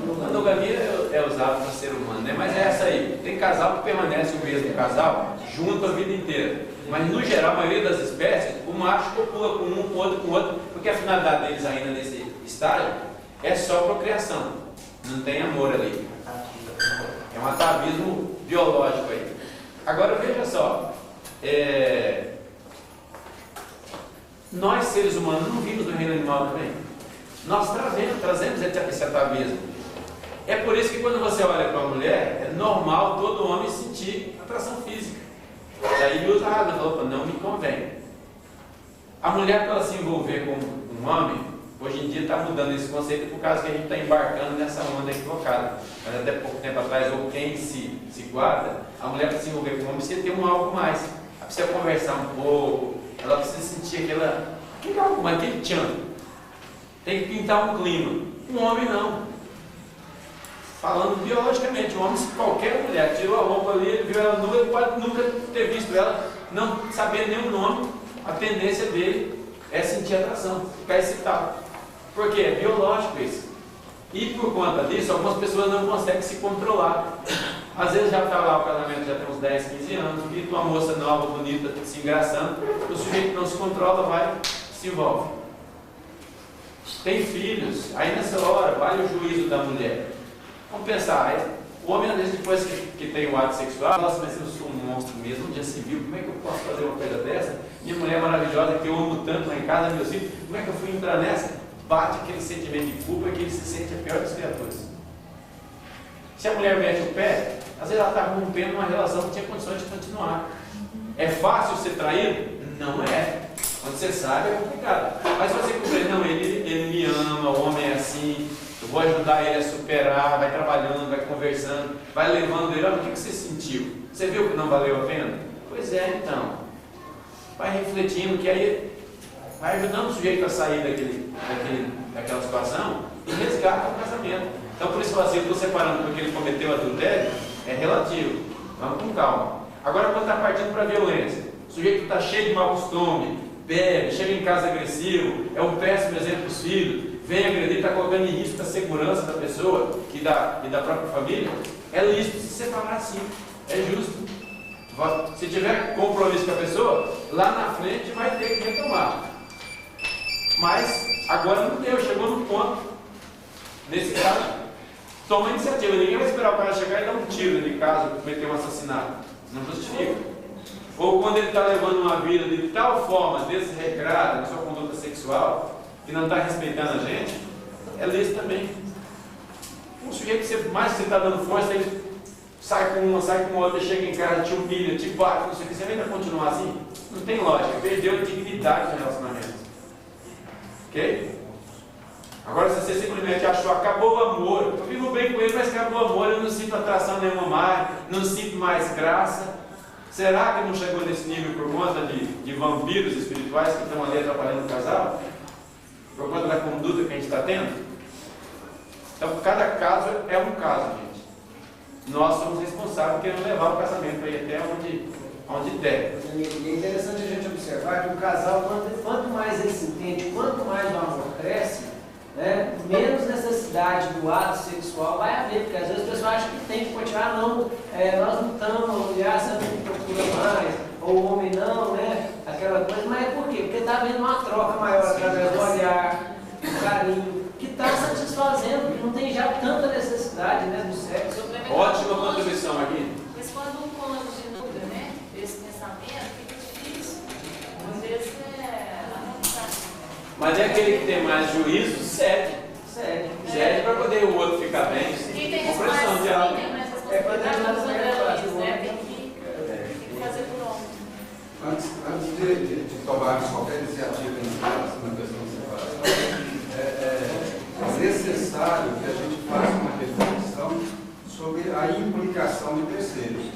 monogamia é usado para ser humano, né? Mas é essa aí. Tem casal que permanece o mesmo casal junto a vida inteira. Mas no geral, a maioria das espécies, o macho copula com um, com o outro, porque a finalidade deles ainda nesse estágio é só procriação. Não tem amor ali. É um atavismo biológico aí. Agora veja só. Nós seres humanos não vimos no reino animal também. Nós trazemos esse atavismo. É por isso que quando você olha para uma mulher, é normal todo homem sentir atração física. Daí ele usa a razão, falou, não me convém. A mulher, para ela se envolver com um homem, hoje em dia está mudando esse conceito por causa que a gente está embarcando nessa onda equivocada. Mas até pouco tempo atrás, ou quem se guarda, a mulher para se envolver com um homem precisa ter algo mais. Ela precisa conversar um pouco, ela precisa sentir aquele algo mais, aquele tchan. Tem que pintar um clima. Um homem não. Falando biologicamente, um homem, se qualquer mulher tirou a roupa ali, ele viu ela nua, ele pode nunca ter visto ela, não saber nem o nome, a tendência dele é sentir atração, ficar excitado. Por quê? É biológico isso. E por conta disso, algumas pessoas não conseguem se controlar. Às vezes já está lá, o casamento já tem uns 10, 15 anos, e uma moça nova, bonita, se engraçando, o sujeito que não se controla vai, se envolve. Tem filhos, aí nessa hora vale o juízo da mulher. Vamos pensar, o homem às vezes depois que tem o ato sexual, nossa, mas eu sou um monstro mesmo, um dia civil, como é que eu posso fazer uma coisa dessa? Minha mulher maravilhosa, que eu amo tanto lá em casa, meus filhos, como é que eu fui entrar nessa? Bate aquele sentimento de culpa que ele se sente a pior das criaturas. Se a mulher mete o pé, às vezes ela está rompendo uma relação que tinha condições de continuar. É fácil ser traído? Não é. Quando você sabe é complicado. Mas se você compreende, não, ele me ama, o homem é assim, eu vou ajudar ele a superar, vai trabalhando, vai conversando, vai levando ele, olha, o que você sentiu? Você viu que não valeu a pena? Pois é, então. Vai refletindo, que aí vai ajudando o sujeito a sair daquela situação e resgata o casamento. Então por isso que eu estou separando porque ele cometeu adultério, é relativo. Vamos com calma. Agora quando está partindo para a violência, o sujeito está cheio de mau costume, bebe, chega em casa agressivo, é um péssimo exemplo para os filhos, vem agredir, está colocando em risco a segurança da pessoa e da própria família, é lícito se separar sim, é justo. Se tiver compromisso com a pessoa, lá na frente vai ter que retomar. Mas agora não deu, chegou no ponto. Nesse caso, toma iniciativa. Ninguém vai esperar o cara chegar e dar um tiro de casa, cometer um assassinato. Não justifica. Ou quando ele está levando uma vida de tal forma desregrada na sua conduta sexual, que não está respeitando a gente, é lícito também. Um sujeito que mais que você está dando força, ele sai com uma, sai com outra, chega em casa, te humilha, te bate, não sei o que, você ainda continuar assim? Não tem lógica, perdeu a dignidade do relacionamento. Ok? Agora, se você simplesmente achou, acabou o amor, eu vivo bem com ele, mas acabou o amor, eu não sinto atração nenhuma mais, não sinto mais graça. Será que não chegou nesse nível por conta de vampiros espirituais que estão ali atrapalhando o casal? Por conta da conduta que a gente está tendo? Então, cada caso é um caso, gente. Nós somos responsáveis por querer levar o casamento aí até onde onde der. E é interessante a gente observar que o casal, quanto mais ele se entende, quanto mais o amor cresce, né, menos necessidade do ato sexual vai haver, porque às vezes o pessoal acha que tem que continuar, não, nós não estamos, a mulher sempre procura mais, ou o homem não, né, aquela coisa, mas por quê? Porque está havendo uma troca maior através do olhar, do carinho, que está satisfazendo, que não tem já tanta necessidade, né, do sexo. Ótima contribuição aqui. Mas quando um cônjuge muda, né, esse pensamento, fica difícil. Às vezes Mas é aquele que tem mais juízo, cede. Cede para poder o outro ficar bem. quem tem Compreensão de mais algo. responsabilidade na vida deles, né? Tem que fazer por onde. Antes de tomarmos qualquer iniciativa na questão de separação, é necessário que a gente faça uma reflexão sobre a implicação de terceiros.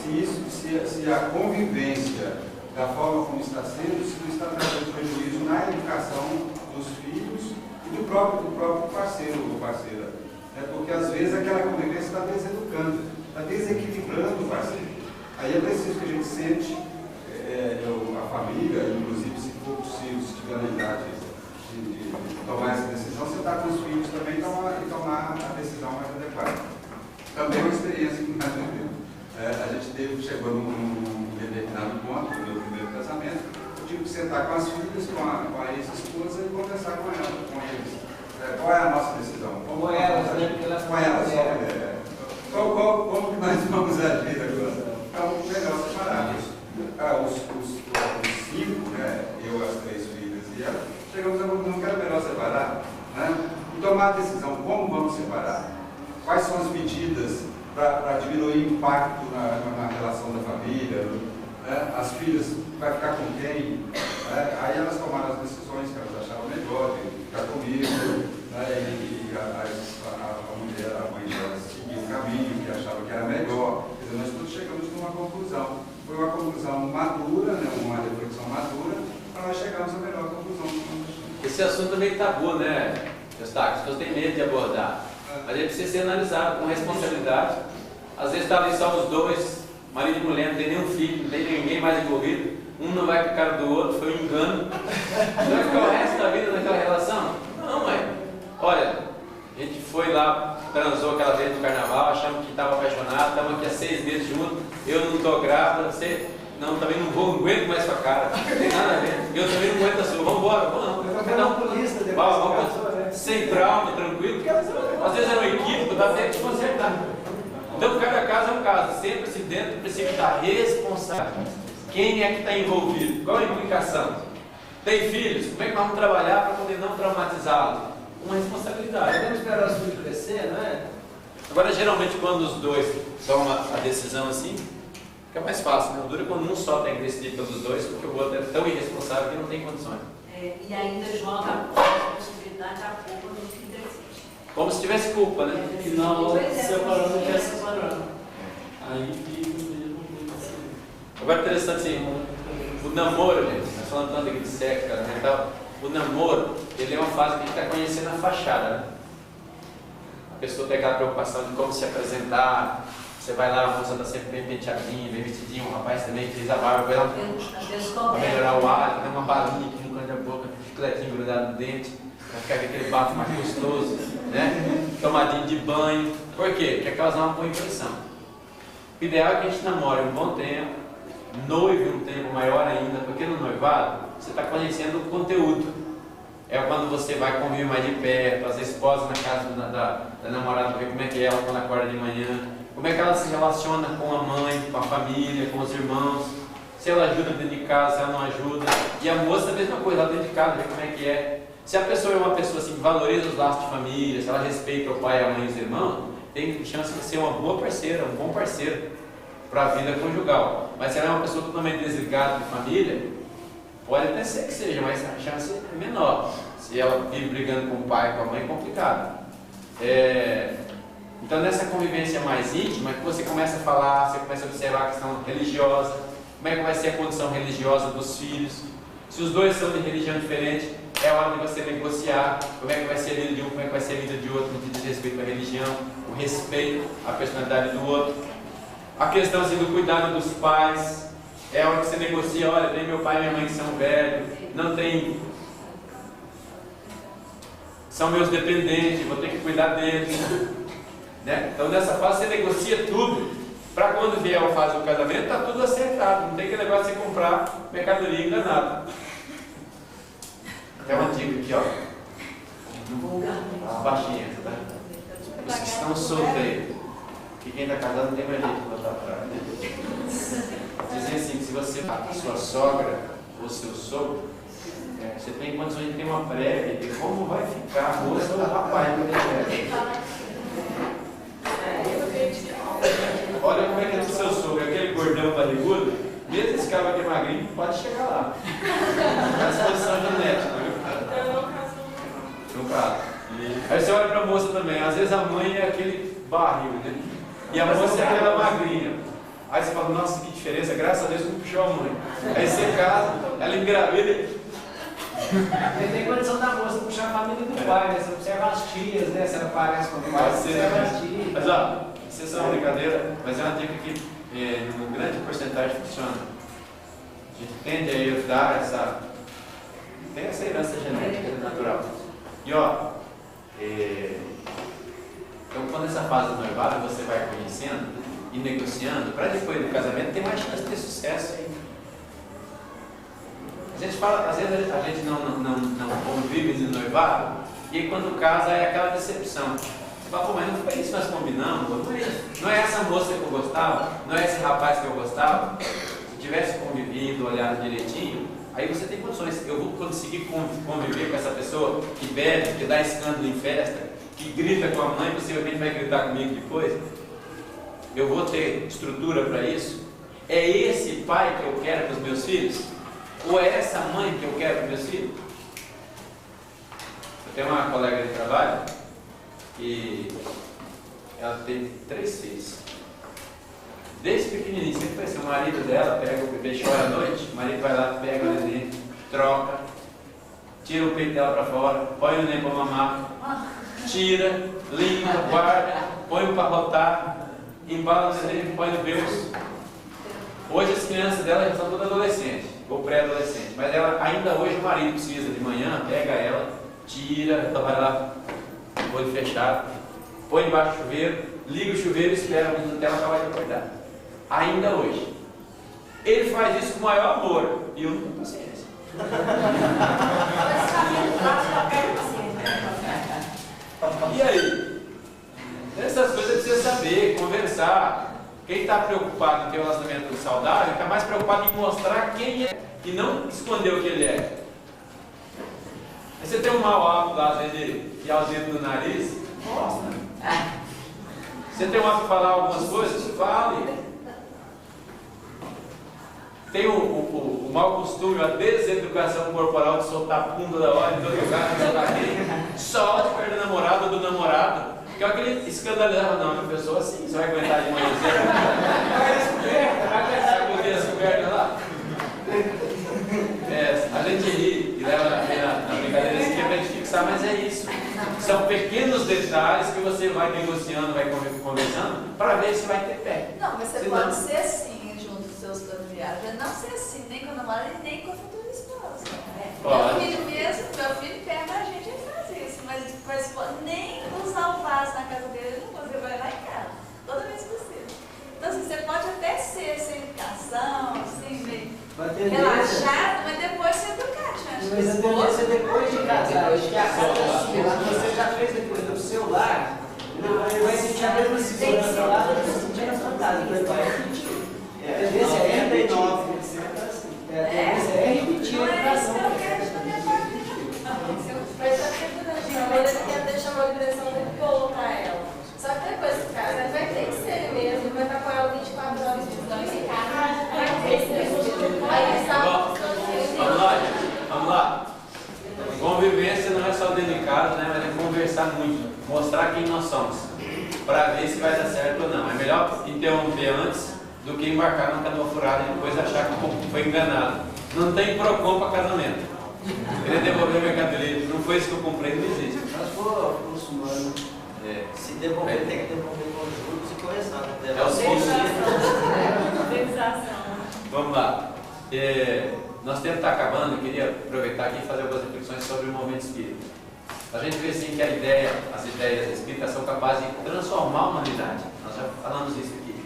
Se a convivência, da forma como está sendo, se não está trazendo prejuízo na educação dos filhos e do próprio parceiro ou parceira. Porque às vezes aquela convivência está deseducando, está desequilibrando o parceiro. Aí é preciso que a gente sente, a família, inclusive se for possível, se tiver na idade de tomar essa decisão, sentar com os filhos também e tomar a decisão mais adequada. Também é uma experiência que nós vivemos. A gente chegou num determinado ponto do meu primeiro casamento, eu tive que sentar com as filhas, com a ex-esposa e conversar com eles. Qual é a nossa decisão? Como elas, né? Com elas, como que nós vamos agir agora? Então, melhor separar. Os 5, né, eu, as 3 filhas e ela, chegamos a conclusão que era melhor separar, né? E tomar a decisão, como vamos separar? Quais são as medidas para diminuir o impacto na relação da família, né? As filhas, vai ficar com quem? Aí elas tomaram as decisões que elas acharam melhor, de ficar comigo, né? E a mulher, a mãe delas, seguiu o caminho que achava que era melhor. Quer dizer, nós todos chegamos numa conclusão. Foi uma conclusão madura, né? Uma reflexão madura, para nós chegarmos à melhor conclusão. Esse assunto é meio tabu, né, Eustáquio? As pessoas têm medo de abordar. Mas ele precisa ser analisado com responsabilidade. Às vezes está ali só os dois, marido e mulher, não tem nenhum filho, não tem ninguém mais envolvido. Um não vai com a cara do outro, foi um engano. Vai ficar o resto da vida naquela relação? Não, mãe. Olha, a gente foi lá, transou aquela vez no carnaval, achamos que estava apaixonado, estamos aqui há 6 meses juntos, eu não estou grávida, você não, também não aguento mais sua cara, não tem nada a ver, eu também não aguento a sua, vamos embora, vamos sem trauma, tranquilo, porque às vezes era um equívoco, dá tempo de consertar. Então cada caso é um caso, sempre se dentro do princípio da responsabilidade. Quem é que está envolvido? Qual a implicação? Tem filhos? Como é que nós vamos trabalhar para poder não traumatizá-los? Uma responsabilidade. Podemos esperar os filhos crescer, não é? Agora, geralmente, quando os dois tomam a decisão assim, fica mais fácil, né? Dura quando um só tem que decidir pelos dois, porque o outro é tão irresponsável que não tem condições. E ainda joga a possibilidade da culpa no que decide. Como se tivesse culpa, né? E na hora de separar, não quer separar. Aí fica mesmo assim. Agora, interessante assim, o namoro, gente, nós falando tanto aqui de sexo, cara, o namoro, ele é uma fase que a gente está conhecendo a fachada, né? A pessoa tem aquela preocupação de como se apresentar, você vai lá, a moça está sempre bem penteadinha, bem vestidinha, o rapaz também fez a barba, vai lá para melhorar o hálito, tem uma balinha aqui no canto da boca, chicletinho grudado no dente, vai ficar com aquele bafo mais gostoso, né? Tomadinho de banho. Por quê? Quer causar uma boa impressão. O ideal é que a gente namore um bom tempo, noive um tempo maior ainda, porque no noivado você está conhecendo o conteúdo. É quando você vai conviver mais de perto, as esposas na casa da namorada, ver como é que é ela quando acorda de manhã, como é que ela se relaciona com a mãe, com a família, com os irmãos, se ela ajuda dentro de casa, se ela não ajuda. E a moça a mesma coisa, ela dentro de casa, ver como é que é. Se a pessoa é uma pessoa assim, que valoriza os laços de família, se ela respeita o pai, a mãe e os irmãos, tem chance de ser uma boa parceira, um bom parceiro para a vida conjugal. Mas se ela é uma pessoa totalmente desligada de família, pode até ser que seja, mas a chance é menor. Se ela vive brigando com o pai, com a mãe, é complicado. Então, nessa convivência mais íntima, é que você começa a falar, você começa a observar a questão religiosa, como é que vai ser a condição religiosa dos filhos. Se os dois são de religião diferente, é hora de você negociar como é que vai ser a vida de um, como é que vai ser a vida de outro, no que diz respeito à religião, o respeito à personalidade do outro. A questão assim, do cuidado dos pais, É a hora que você negocia, olha, tem meu pai e minha mãe que são velhos, não tem. São meus dependentes, vou ter que cuidar deles. Né? Então nessa fase você negocia tudo. Para quando vier a fase do casamento, está tudo acertado. Não tem aquele negócio de você comprar mercadoria enganada. Tem uma dica aqui, ó. Baixinha, tá? Os que estão solteiros. Que quem está casado não tem mais jeito de botar pra trás, né? Dizem assim, que se você a sua sogra ou seu sogro, você tem condições de ter uma prévia de como vai ficar a moça ou o rapaz quando ele olha como é que é o seu sogro, aquele gordão barrigudo, mesmo esse cara que é magrinho, pode chegar lá. Na disposição genética, viu? No caso. Aí você olha para a moça também, às vezes a mãe é aquele barril, né? E a moça é aquela magrinha. Aí você fala, nossa, que diferença, graças a Deus que não puxou a mãe. Aí você casa, ela engravida. Ele tem condição da moça puxar a família do pai, né? Você observa as tias, né? Se ela parece com o pai, você observa as tias. Mas ó, isso é uma brincadeira, mas é uma dica que numa grande porcentagem funciona. A gente tende a herdar essa. Tem essa herança genética natural. E ó, então quando essa fase do noivado você vai conhecendo e negociando, para depois do casamento tem mais chance de ter sucesso ainda. A gente fala, às vezes a gente não convive no noivado, e aí quando casa é aquela decepção. Você fala, pô, mas não foi isso que nós combinamos, não é essa moça que eu gostava, não é esse rapaz que eu gostava. Se tivesse convivido, olhado direitinho, aí você tem condições. Eu vou conseguir conviver com essa pessoa que bebe, que dá escândalo em festa, que grita com a mãe, possivelmente vai gritar comigo depois. Eu vou ter estrutura para isso? É esse pai que eu quero para os meus filhos? Ou é essa mãe que eu quero para os meus filhos? Eu tenho uma colega de trabalho que ela tem 3 filhos. Desde pequenininho, sempre foi assim, o marido dela pega o bebê, chora à noite, o marido vai lá, pega o neném, troca, tira o peito dela para fora, põe o neném para mamar, tira, limpa, guarda, põe para rotar, embala o neném e põe no berço. Hoje as crianças dela já são todas adolescentes, ou pré-adolescentes, mas ela, ainda hoje o marido precisa de manhã, pega ela, tira, ela vai lá, olho fechado, põe debaixo do chuveiro, liga o chuveiro e espera o menino dela acabar de acordar. Ainda hoje. Ele faz isso com o maior amor e eu não tenho paciência. E aí? Essas coisas precisa saber, conversar. Quem está preocupado em ter um relacionamento saudável está mais preocupado em mostrar quem é e não esconder o que ele é. Aí você tem um mau hábito lá, às vezes, de enfiar o dedo no nariz, mostra. Você tem um hábito de falar algumas coisas? Fale. Tem o mau costume, a deseducação corporal de soltar a bunda da hora em todo lugar, solta perto da namorada ou do namorado. Que é aquele escandalizado, não, uma pessoa assim, você vai aguentar de manhã cedo? Vai a descoberta lá? A gente ri e leva na brincadeira esse tempo a gente fixar, mas é isso. São pequenos detalhes que você vai negociando, vai conversando, para ver se vai ter pé. Não, mas você pode ser assim junto com seus familiares, não ser assim nem com a namorada e nem com a futura esposa. Meu filho mesmo, meu filho pega a gente e faz isso, mas nem usar o vaso na casa dele, ele não consegue levar em casa, toda vez possível. Então assim, você pode até ser sem educação, assim, meio relaxado, mas depois ser educativo. Mas a tendência é depois de casar, acho que a casa que você já fez depois do seu lar, ele vai sentir a mesma segurança lá que você sentia na sua casa, depois vai repetir. A tendência é repetir. A tendência é repetir a educação. Ele quer deixar uma direção muito boa para ela. Só que depois que casa, ele vai ter que ser ele mesmo, ele vai estar com ela 24 horas por dia em casa. Vai ter que ser. Aí vamos lá. Convivência não é só dentro de casa, né? Mas é conversar muito, mostrar quem nós somos, para ver se vai dar certo ou não. É melhor interromper antes do que embarcar numa canoa furada e depois achar que foi enganado. Não tem PROCON para casamento. Querer devolver a mercadoria, não foi isso que eu comprei, não existe. Mas for muçulmano, se devolver, tem que devolver com juros e correção. É o seguinte. Vamos lá. Nosso tempo está acabando, eu queria aproveitar aqui e fazer algumas reflexões sobre o movimento espírita. A gente vê sim que as ideias espíritas são capazes de transformar a humanidade. Nós já falamos isso aqui.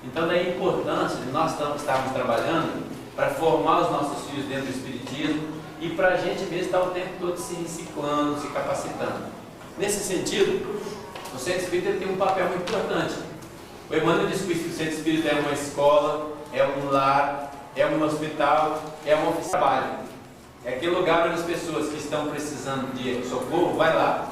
Então, daí a importância de nós estarmos trabalhando para formar os nossos filhos dentro do espiritismo e para a gente mesmo estar o tempo todo se reciclando, se capacitando. Nesse sentido, o centro espírita tem um papel muito importante. O Emmanuel diz que o centro espírita é uma escola, é um lar, é um hospital, é uma oficina de trabalho. É aquele lugar onde as pessoas que estão precisando de socorro, vai lá,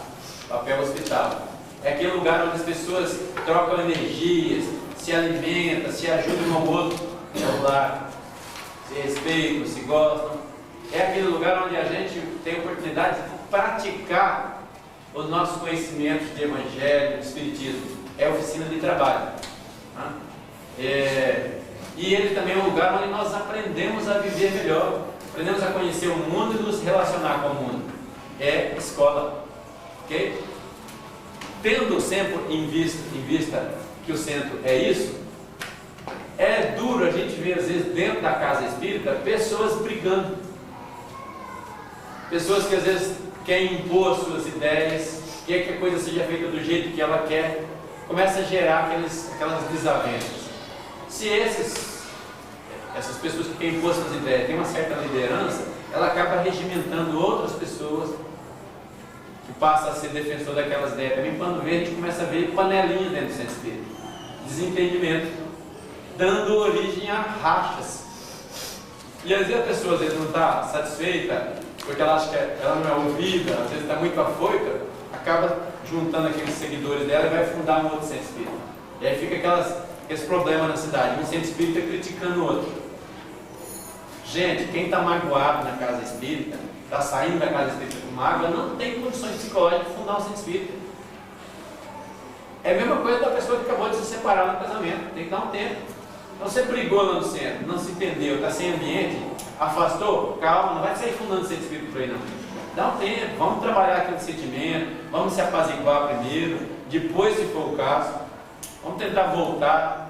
papel hospital. É aquele lugar onde as pessoas trocam energias, se alimentam, se ajudam um ao outro, é o lar, se respeitam, se gostam. É aquele lugar onde a gente tem a oportunidade de praticar os nossos conhecimentos de evangelho, de espiritismo. É a oficina de trabalho. E ele também é um lugar onde nós aprendemos a viver melhor, aprendemos a conhecer o mundo e nos relacionar com o mundo. É escola, ok? Tendo sempre em vista que o centro é isso, é duro a gente ver às vezes dentro da casa espírita pessoas brigando, pessoas que às vezes querem impor suas ideias, quer que a coisa seja feita do jeito que ela quer, começa a gerar aquelas desavenças. Se essas pessoas que querem impor suas ideias têm uma certa liderança, ela acaba regimentando outras pessoas que passam a ser defensor daquelas ideias. Também quando vê, a gente começa a ver panelinha dentro do centro espírita, desentendimento, dando origem a rachas. E às vezes a pessoa às vezes não está satisfeita, porque ela acha que ela não é ouvida, às vezes está muito afoita, acaba juntando aqueles seguidores dela e vai fundar um outro centro espírita. E aí fica aqueles problemas na cidade, um centro espírita criticando o outro. Gente, quem está magoado na casa espírita, está saindo da casa espírita com mágoa, não tem condições psicológicas de fundar um centro espírita. É a mesma coisa da pessoa que acabou de se separar no casamento, tem que dar um tempo. Então você brigou lá no centro, não se entendeu, está sem ambiente, afastou, calma, não vai sair fundando centro espírita por aí não. Dá um tempo, vamos trabalhar aquele sentimento, vamos se apaziguar primeiro, depois, se for o caso, vamos tentar voltar.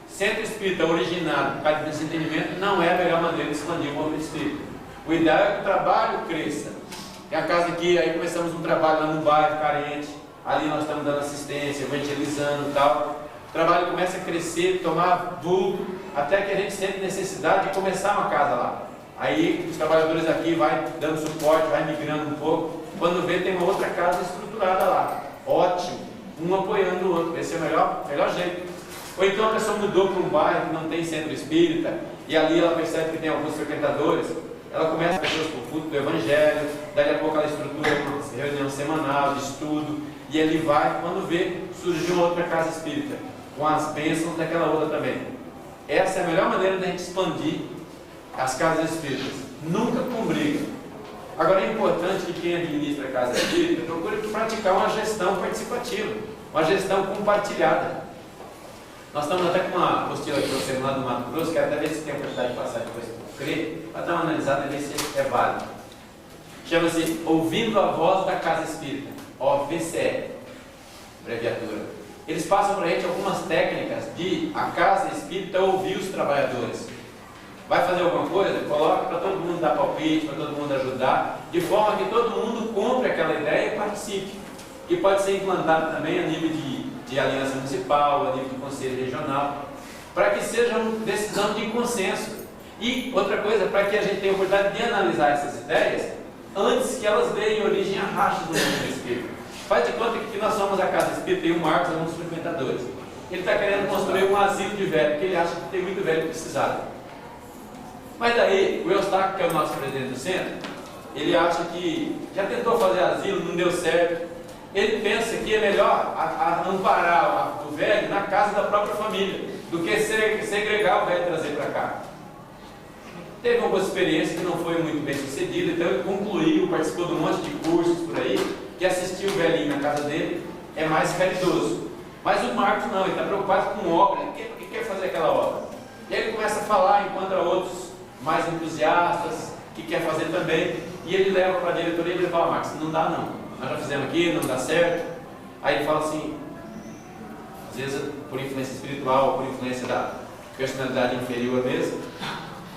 Centro espírita originado por causa do desentendimento não é a melhor maneira de expandir o movimento espírita. O ideal é que o trabalho cresça. Tem a casa aqui, aí começamos um trabalho lá no bairro carente, ali nós estamos dando assistência, evangelizando e tal. O trabalho começa a crescer, tomar vulto, até que a gente sente necessidade de começar uma casa lá. Aí os trabalhadores aqui vai dando suporte, vai migrando um pouco. Quando vê, tem uma outra casa estruturada lá. Ótimo, um apoiando o outro. Esse é o melhor jeito. Ou então a pessoa mudou para um bairro que não tem centro espírita, e ali ela percebe que tem alguns frequentadores, ela começa a pessoas para o culto do evangelho, daí a pouco ela estrutura uma reunião semanal de estudo, e ali vai, quando vê, surgiu uma outra casa espírita, com as bênçãos daquela outra também. Essa é a melhor maneira de a gente expandir as casas espíritas, nunca com briga. Agora é importante que quem administra a casa espírita procure praticar uma gestão participativa, uma gestão compartilhada. Nós estamos até com uma apostila aqui para o lá do Mato Grosso, quero até ver se tem a oportunidade de passar depois para crer, para dar uma analisada e ver se é válido. Chama-se Ouvindo a Voz da Casa Espírita, OVCE, abreviatura. Eles passam para a gente algumas técnicas de a casa espírita ouvir os trabalhadores. Vai fazer alguma coisa? Coloca para todo mundo dar palpite, para todo mundo ajudar, de forma que todo mundo compre aquela ideia e participe. E pode ser implantado também a nível de aliança municipal, a nível de conselho regional, para que seja uma decisão de consenso. E outra coisa, para que a gente tenha a oportunidade de analisar essas ideias antes que elas deem origem a rachas do movimento espírita. Faz de conta que nós somos a casa espírita e o Marcos é um dos frequentadores. Ele está querendo construir um asilo de velho, porque ele acha que tem muito velho precisado. Mas daí, o Eustáquio, que é o nosso presidente do centro, ele acha que já tentou fazer asilo, não deu certo. Ele pensa que é melhor amparar o velho na casa da própria família, do que segregar o velho e trazer para cá. Teve uma boa experiência que não foi muito bem sucedida, então ele concluiu, participou de um monte de cursos por aí, que assistiu o velhinho na casa dele, é mais caridoso. Mas o Marcos não, ele está preocupado com obra, ele quer fazer aquela obra. E aí ele começa a falar, encontra outros mais entusiastas, que quer fazer também, e ele leva para a diretoria e ele fala: Marcos, não dá não, nós já fizemos aqui, não dá certo. Aí ele fala assim, às vezes por influência espiritual, por influência personalidade inferior mesmo,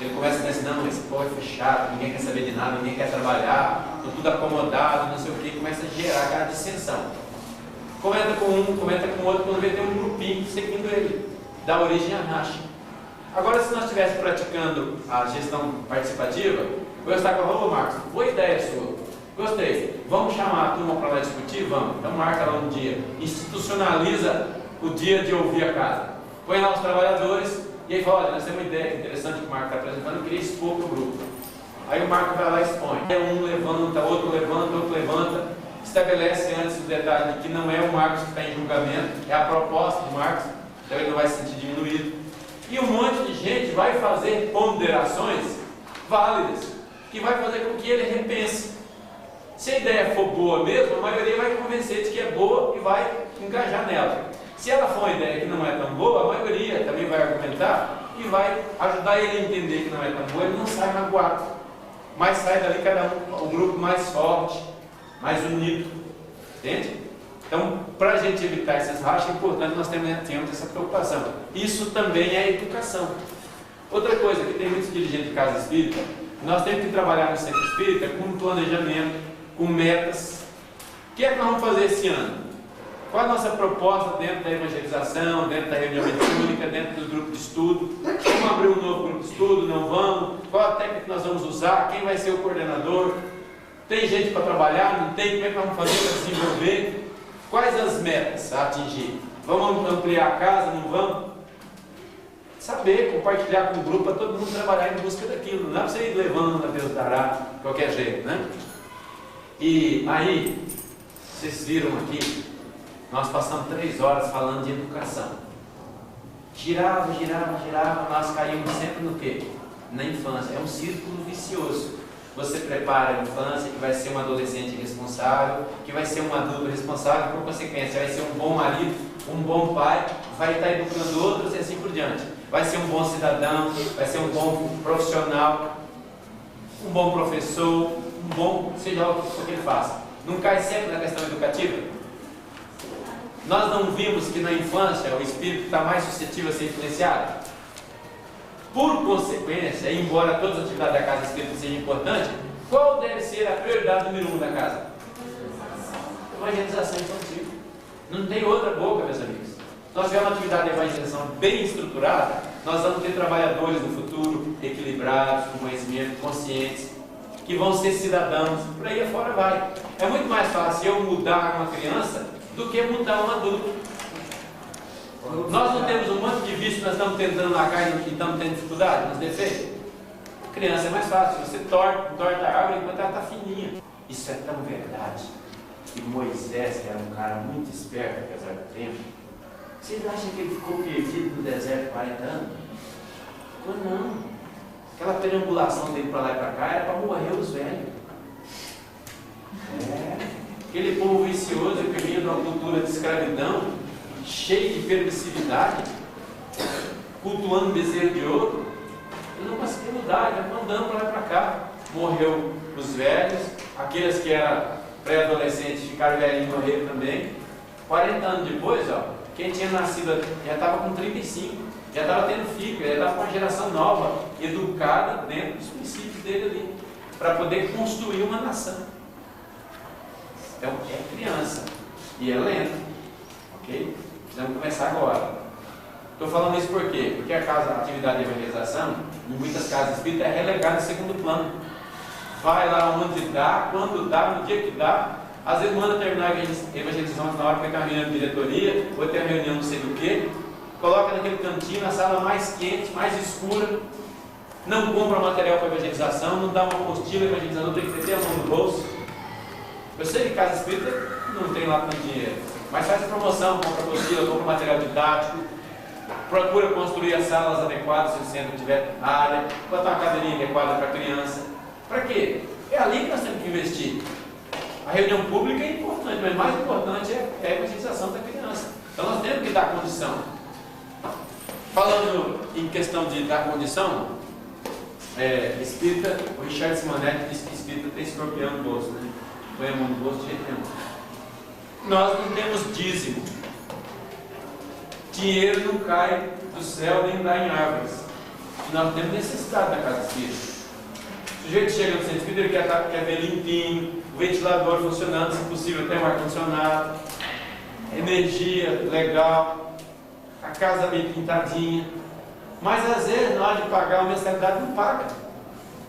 ele começa a dizer, não, esse povo é fechado, ninguém quer saber de nada, ninguém quer trabalhar, estão tudo acomodado, não sei o que, começa a gerar aquela dissensão. Comenta com um, comenta com o outro, quando vê tem um grupinho seguindo ele, dá origem a racha. Agora, se nós estivéssemos praticando a gestão participativa, eu estar com Marcos, boa ideia sua, gostei, vamos chamar a turma para lá discutir? Vamos, então marca lá um dia, institucionaliza o dia de ouvir a casa, põe lá os trabalhadores, e aí fala, olha, nós temos uma ideia interessante que o Marco está apresentando, eu queria expor para o grupo. Aí o Marco vai lá e expõe. Um levanta, outro levanta, estabelece antes o detalhe de que não é o Marcos que está em julgamento, é a proposta do Marcos, então ele não vai se sentir diminuído. E um monte de gente vai fazer ponderações válidas, que vai fazer com que ele repense. Se a ideia for boa mesmo, a maioria vai convencer de que é boa e vai engajar nela. Se ela for uma ideia que não é tão boa, a maioria também vai argumentar e vai ajudar ele a entender que não é tão boa, ele não sai magoado, mas sai dali cada um, o grupo mais forte, mais unido, entende? Então, para a gente evitar esses rachas, é importante nós termos essa preocupação. Isso também é educação. Outra coisa que tem muitos dirigentes de casa espírita, nós temos que trabalhar no centro espírita com planejamento, com metas. O que é que nós vamos fazer esse ano? Qual a nossa proposta dentro da evangelização, dentro da reunião mediúnica, dentro do grupo de estudo? Vamos abrir um novo grupo de estudo? Não vamos? Qual a técnica que nós vamos usar? Quem vai ser o coordenador? Tem gente para trabalhar? Não tem? Como é que nós vamos fazer para desenvolver? Quais as metas a atingir? Vamos ampliar a casa? Não vamos? Saber, compartilhar com o grupo para todo mundo trabalhar em busca daquilo. Não é para você ir levando a Deus dará, de qualquer jeito, né? E aí, vocês viram aqui, nós passamos 3 horas falando de educação. Girava, nós caímos sempre no quê? Na infância. É um círculo vicioso. Você prepara a infância, que vai ser um adolescente responsável, que vai ser um adulto responsável, por consequência, vai ser um bom marido, um bom pai, vai estar educando outros e assim por diante. Vai ser um bom cidadão, vai ser um bom profissional, um bom professor, um bom, seja o que ele faça. Não cai sempre na questão educativa? Nós não vimos que na infância o espírito está mais suscetível a ser influenciado? Por consequência, embora todas as atividades da casa espírita sejam importantes, qual deve ser a prioridade número 1 da casa? Evangelização infantil. Não tem outra boca, meus amigos. Se nós tivermos uma atividade de evangelização bem estruturada, nós vamos ter trabalhadores no futuro equilibrados, com conhecimento, conscientes, que vão ser cidadãos. Por aí afora vai. É muito mais fácil eu mudar uma criança do que mudar um adulto. Nós não temos um monte de vício que nós estamos tentando largar e estamos tendo dificuldade nos defeitos. Criança é mais fácil, você torta a árvore enquanto ela está fininha. Isso é tão verdade que Moisés, que era um cara muito esperto, apesar do tempo, vocês acham que ele ficou perdido no deserto 40 anos? Ou não? Aquela perambulação dele para lá e para cá era para morrer os velhos. Aquele povo vicioso que vinha de uma cultura de escravidão, cheio de permissividade, cultuando bezerro de ouro, ele não conseguiu mudar, ele vai andando para lá e para cá. Morreu os velhos, aqueles que eram pré-adolescentes ficaram velhinhos e morreram também. 40 anos depois, quem tinha nascido já estava com 35, já estava tendo filho, já estava com uma geração nova, educada dentro dos princípios dele ali, para poder construir uma nação. Então é criança e é lento, ok? Precisamos começar agora. Estou falando isso por quê? Porque a atividade de evangelização, em muitas casas espíritas, é relegada em segundo plano. Vai lá onde dá, quando dá, no dia que dá. Às vezes manda terminar a evangelização na hora que vai ter uma reunião de diretoria, ou ter uma reunião não sei do que, coloca naquele cantinho, na sala mais quente, mais escura, não compra material para evangelização, não dá uma apostila, evangelizador tem que ter a mão no bolso. Eu sei que casa espírita não tem lá tanto dinheiro, mas faz a promoção, compra apostila, compra material didático, procura construir as salas adequadas se o centro tiver área, botar uma cadeirinha adequada para a criança. Para quê? É ali que nós temos que investir. A reunião pública é importante, mas mais importante é a evangelização da criança. Então nós temos que dar condição. Falando em questão de dar condição, espírita, o Richard Simonetti disse que espírita tem escorpião no bolso, né? Põe a mão no bolso de jeito nenhum. Nós não temos dízimo. Dinheiro não cai do céu nem dá em árvores. E nós temos necessidade na casa espírita. O sujeito chega no centro espírita, ele quer ver limpinho, o ventilador funcionando, se possível tem um ar-condicionado, energia legal, a casa bem pintadinha. Mas às vezes, na hora de pagar a mensalidade, não paga.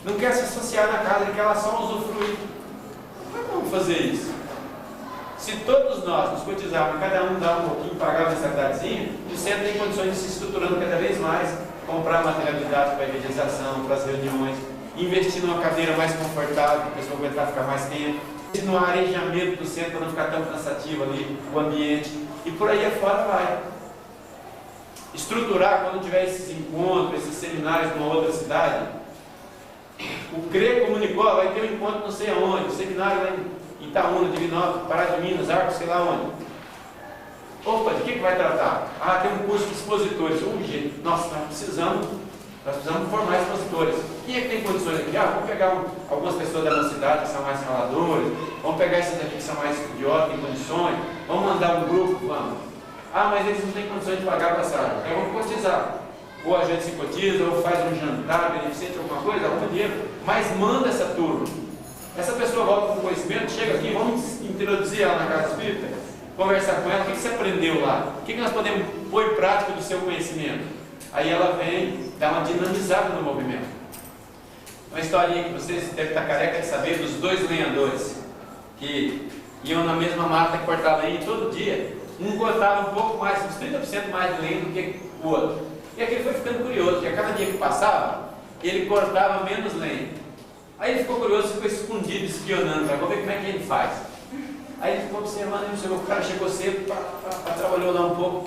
Não quer se associar na casa, ele quer lá só usufruir. Como vamos fazer isso? Se todos nós nos cotizarmos, cada um dá um pouquinho, pagar a mensalidadezinha, o centro tem condições de se estruturando cada vez mais, comprar materialidade para a evangelização, para as reuniões, investir numa cadeira mais confortável, para a pessoa aguentar ficar mais tempo, investir no arejamento do centro para não ficar tão cansativo ali, o ambiente, e por aí afora vai. Estruturar, quando tiver esses encontros, esses seminários numa outra cidade. O CRE comunicou, vai ter um encontro não sei aonde, um seminário lá em Itaúna, Divinópolis, Pará de Minas, Arcos, sei lá onde. Opa, de que vai tratar? Ah, tem um curso de expositores. Gente, nossa, nós precisamos formar expositores. Quem é que tem condições aqui? Ah, vamos pegar algumas pessoas da nossa cidade que são mais faladores, vamos pegar esses aqui que são mais estudiosos, têm condições, vamos mandar um grupo, vamos. Ah, mas eles não têm condições de pagar a passagem. Então vamos cotizar. Ou a gente se cotiza, ou faz um jantar beneficente, alguma coisa, algum dinheiro, mas manda essa turma. Essa pessoa volta com conhecimento, chega aqui, vamos introduzir ela na casa espírita, conversar com ela, o que você aprendeu lá? O que nós podemos pôr em prática do seu conhecimento? Aí ela vem, dá uma dinamizada no movimento. Uma historinha que vocês devem estar careca de saber dos 2 lenhadores que iam na mesma mata que cortava lenha todo dia. Um cortava um pouco mais, uns 30% mais de lenha do que o outro. E aquele foi ficando curioso, porque a cada dia que passava, ele cortava menos lenha. Aí ele ficou curioso, ficou escondido, espionando, para ver como é que ele faz. Aí ele ficou observando, o cara chegou cedo, trabalhou lá um pouco,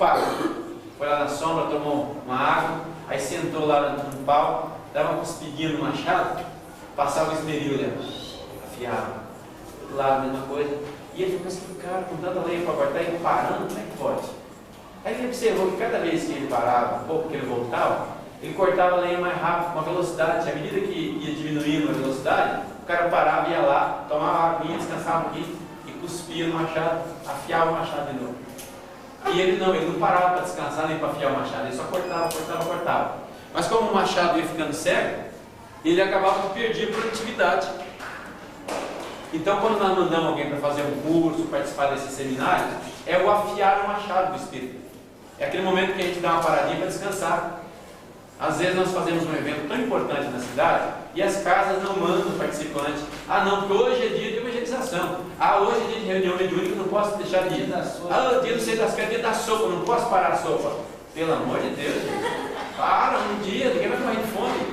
foi lá na sombra, tomou uma água, aí sentou lá no pau, dava uma cuspidinha no machado, passava o esmeril, né? Afiava, lá a mesma coisa. E ele ficou assim, cara, com tanta lenha para cortar, ele parando, como é que pode? Aí ele observou que cada vez que ele parava, um pouco que ele voltava, ele cortava a lenha mais rápido, com uma velocidade. À medida que ia diminuindo a velocidade, o cara parava, ia lá, tomava água, descansava um pouquinho e cuspia no machado, afiava o machado de novo. E ele não parava para descansar nem para afiar o machado, ele só cortava. Mas como o machado ia ficando cego, ele acabava que perdia produtividade. Então, quando nós mandamos alguém para fazer um curso, participar desses seminários, é o afiar o machado do espírito. É aquele momento que a gente dá uma paradinha para descansar. Às vezes nós fazemos um evento tão importante na cidade e as casas não mandam o participante. Ah, não, porque hoje é dia de evangelização. Ah, hoje é dia de reunião mediúnica, não posso deixar de ir. Ah, dia não sei das coisas, dia da sopa, não posso parar a sopa. Pelo amor de Deus, gente. Para um dia, ninguém vai morrer de fome.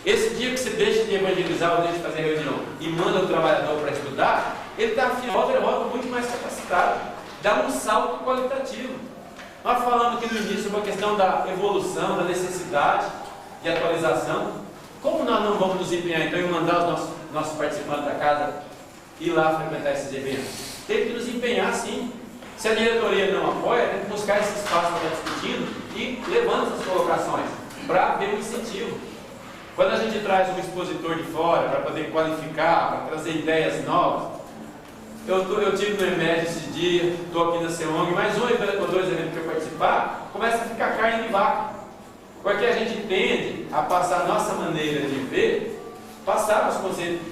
Esse dia que você deixa de evangelizar ou deixa de fazer reunião e manda o trabalhador para estudar, ele está afinal, ele volta muito mais capacitado. Dá um salto qualitativo. Nós falamos aqui no início sobre a questão da evolução, da necessidade de atualização. Como nós não vamos nos empenhar então em mandar os nossos participantes da casa ir lá frequentar esses eventos? Tem que nos empenhar sim. Se a diretoria não apoia, tem que buscar esse espaço para estar discutindo e levando essas colocações para haver um incentivo. Quando a gente traz um expositor de fora para poder qualificar, para trazer ideias novas, eu tive no EMED esse dia, estou aqui na CEONG, mais um ou 2 eventos que eu participar, começa a ficar carne de vaca. Porque a gente tende a passar a nossa maneira de ver, passar os conceitos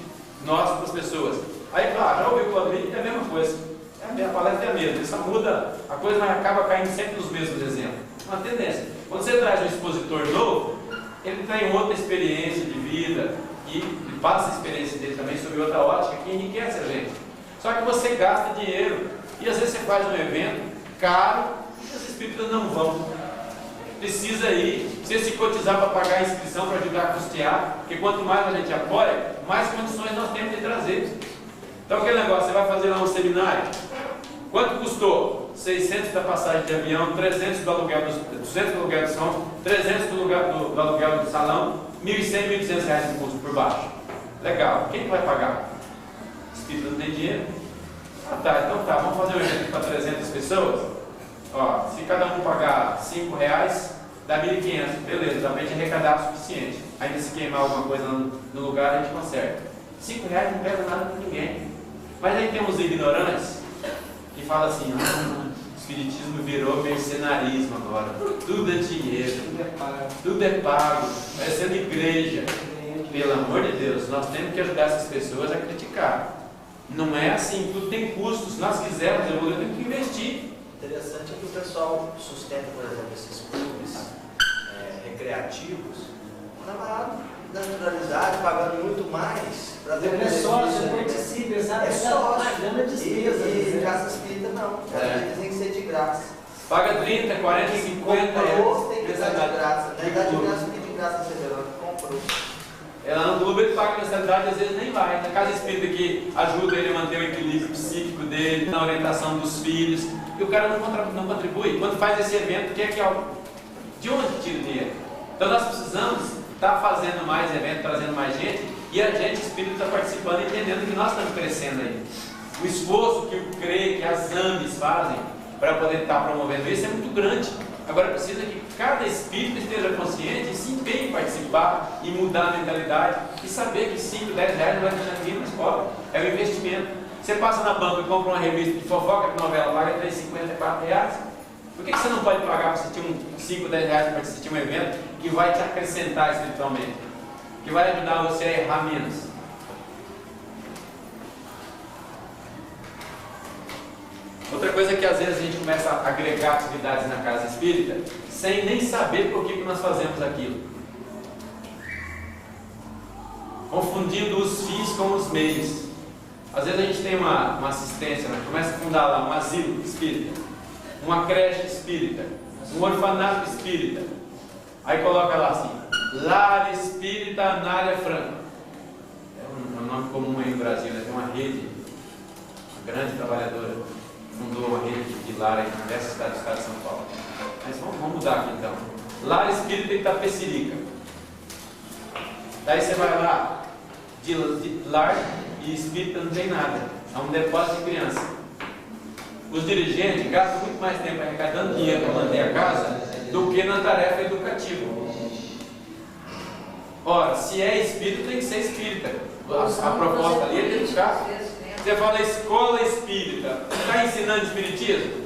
nossos para as pessoas. Aí, claro, já ouviu o Rodrigo, é a mesma coisa. A palestra é a mesma, ele só muda a coisa, mas acaba caindo sempre nos mesmos exemplos. Uma tendência. Quando você traz um expositor novo, ele tem outra experiência de vida e passa a experiência dele também sobre outra ótica que enriquece a gente. Só que você gasta dinheiro e às vezes você faz um evento caro e os espíritas não vão. Precisa ir, precisa se cotizar para pagar a inscrição, para ajudar a custear, porque quanto mais a gente apoia, mais condições nós temos de trazer. Então aquele negócio, você vai fazer lá um seminário, quanto custou? 600 da passagem de avião, 300 do aluguel, 200 do aluguel do som, 300 do aluguel do salão, 1.100, 1.200 reais de custo por baixo. Legal, quem que vai pagar? O espírito não tem dinheiro? Ah tá, então tá, vamos fazer um evento para 300 pessoas? Ó, se cada um pagar 5 reais, dá 1.500, beleza, dá para a gente arrecadar o suficiente. Ainda se queimar alguma coisa no lugar, a gente conserta. 5 reais não pega nada para ninguém. Mas aí tem uns ignorantes que falam assim, espiritismo virou mercenarismo agora. Tudo é dinheiro, tudo é pago, vai sendo igreja. Pelo amor de Deus, nós temos que ajudar essas pessoas a criticar. Não é assim, tudo tem custo. Se nós quisermos evoluir, temos que investir. Interessante é que o pessoal sustenta, por exemplo, esses clubes recreativos na naturalidade, pagando muito mais para ter Ele é sócio, participa, sabe? É sócio. Pagando a despesa. E casa espírita não. Casa espírita tem que ser de graça. Paga 30, 40, 50 Comprou, tem que dar de mensalidade. graça. Não é dar de graça porque de graça você deu, comprou. Ela no clube ele paga mensalidade, às vezes nem vai. Na casa espírita que ajuda ele a manter o equilíbrio psíquico dele, na orientação dos filhos. E o cara não contribui. Quando faz esse evento, quer que de onde tira o dinheiro? Então nós precisamos estar fazendo mais eventos, trazendo mais gente, e a gente espírita está participando, entendendo que nós estamos crescendo aí. O esforço que o CRE, que as AMES fazem para poder estar promovendo isso é muito grande. Agora precisa que cada espírito esteja consciente e se empenhe em participar e mudar a mentalidade e saber que 5, 10 reais não vai deixar ninguém mais pobre. É um investimento. Você passa na banca e compra uma revista de fofoca de novela, paga 3,50, 4 reais. Por que você não pode pagar para assistir 5, 10 reais para assistir um evento que vai te acrescentar espiritualmente? Que vai ajudar você a errar menos? Outra coisa é que às vezes a gente começa a agregar atividades na casa espírita sem nem saber por que nós fazemos aquilo. Confundindo os fins com os meios. Às vezes a gente tem uma assistência, né? Começa a fundar lá um asilo espírita, uma creche espírita, um orfanato espírita. Aí coloca lá assim, Lar Espírita Anália Franco. É um nome comum aí no Brasil, né? Tem uma rede, uma grande trabalhadora, fundou uma rede de lar aí em diversas cidades do estado de São Paulo. Mas vamos mudar aqui então. Lar Espírita Itapecerica. Daí você vai lá, de lar e espírita não tem nada. É um depósito de criança. Os dirigentes gastam muito mais tempo arrecadando dinheiro para manter a casa do que na tarefa educativa. Ora, se é espírita, tem que ser espírita. A proposta ali é educar. Você fala escola espírita, está ensinando espiritismo?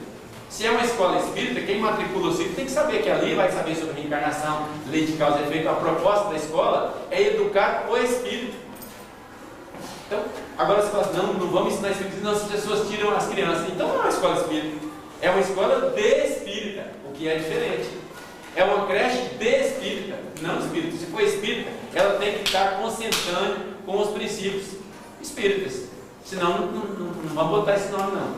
Se é uma escola espírita, quem matricula o espírito tem que saber que ali vai saber sobre reencarnação, lei de causa e efeito. A proposta da escola é educar o espírito. Então, agora você fala assim, não vamos ensinar espírito, senão as pessoas tiram as crianças. Então não é uma escola espírita, é uma escola de espírita, o que é diferente. É uma creche de espírita, não espírita. Se for espírita, ela tem que estar concentrando com os princípios espíritas. Senão não vamos botar esse nome não.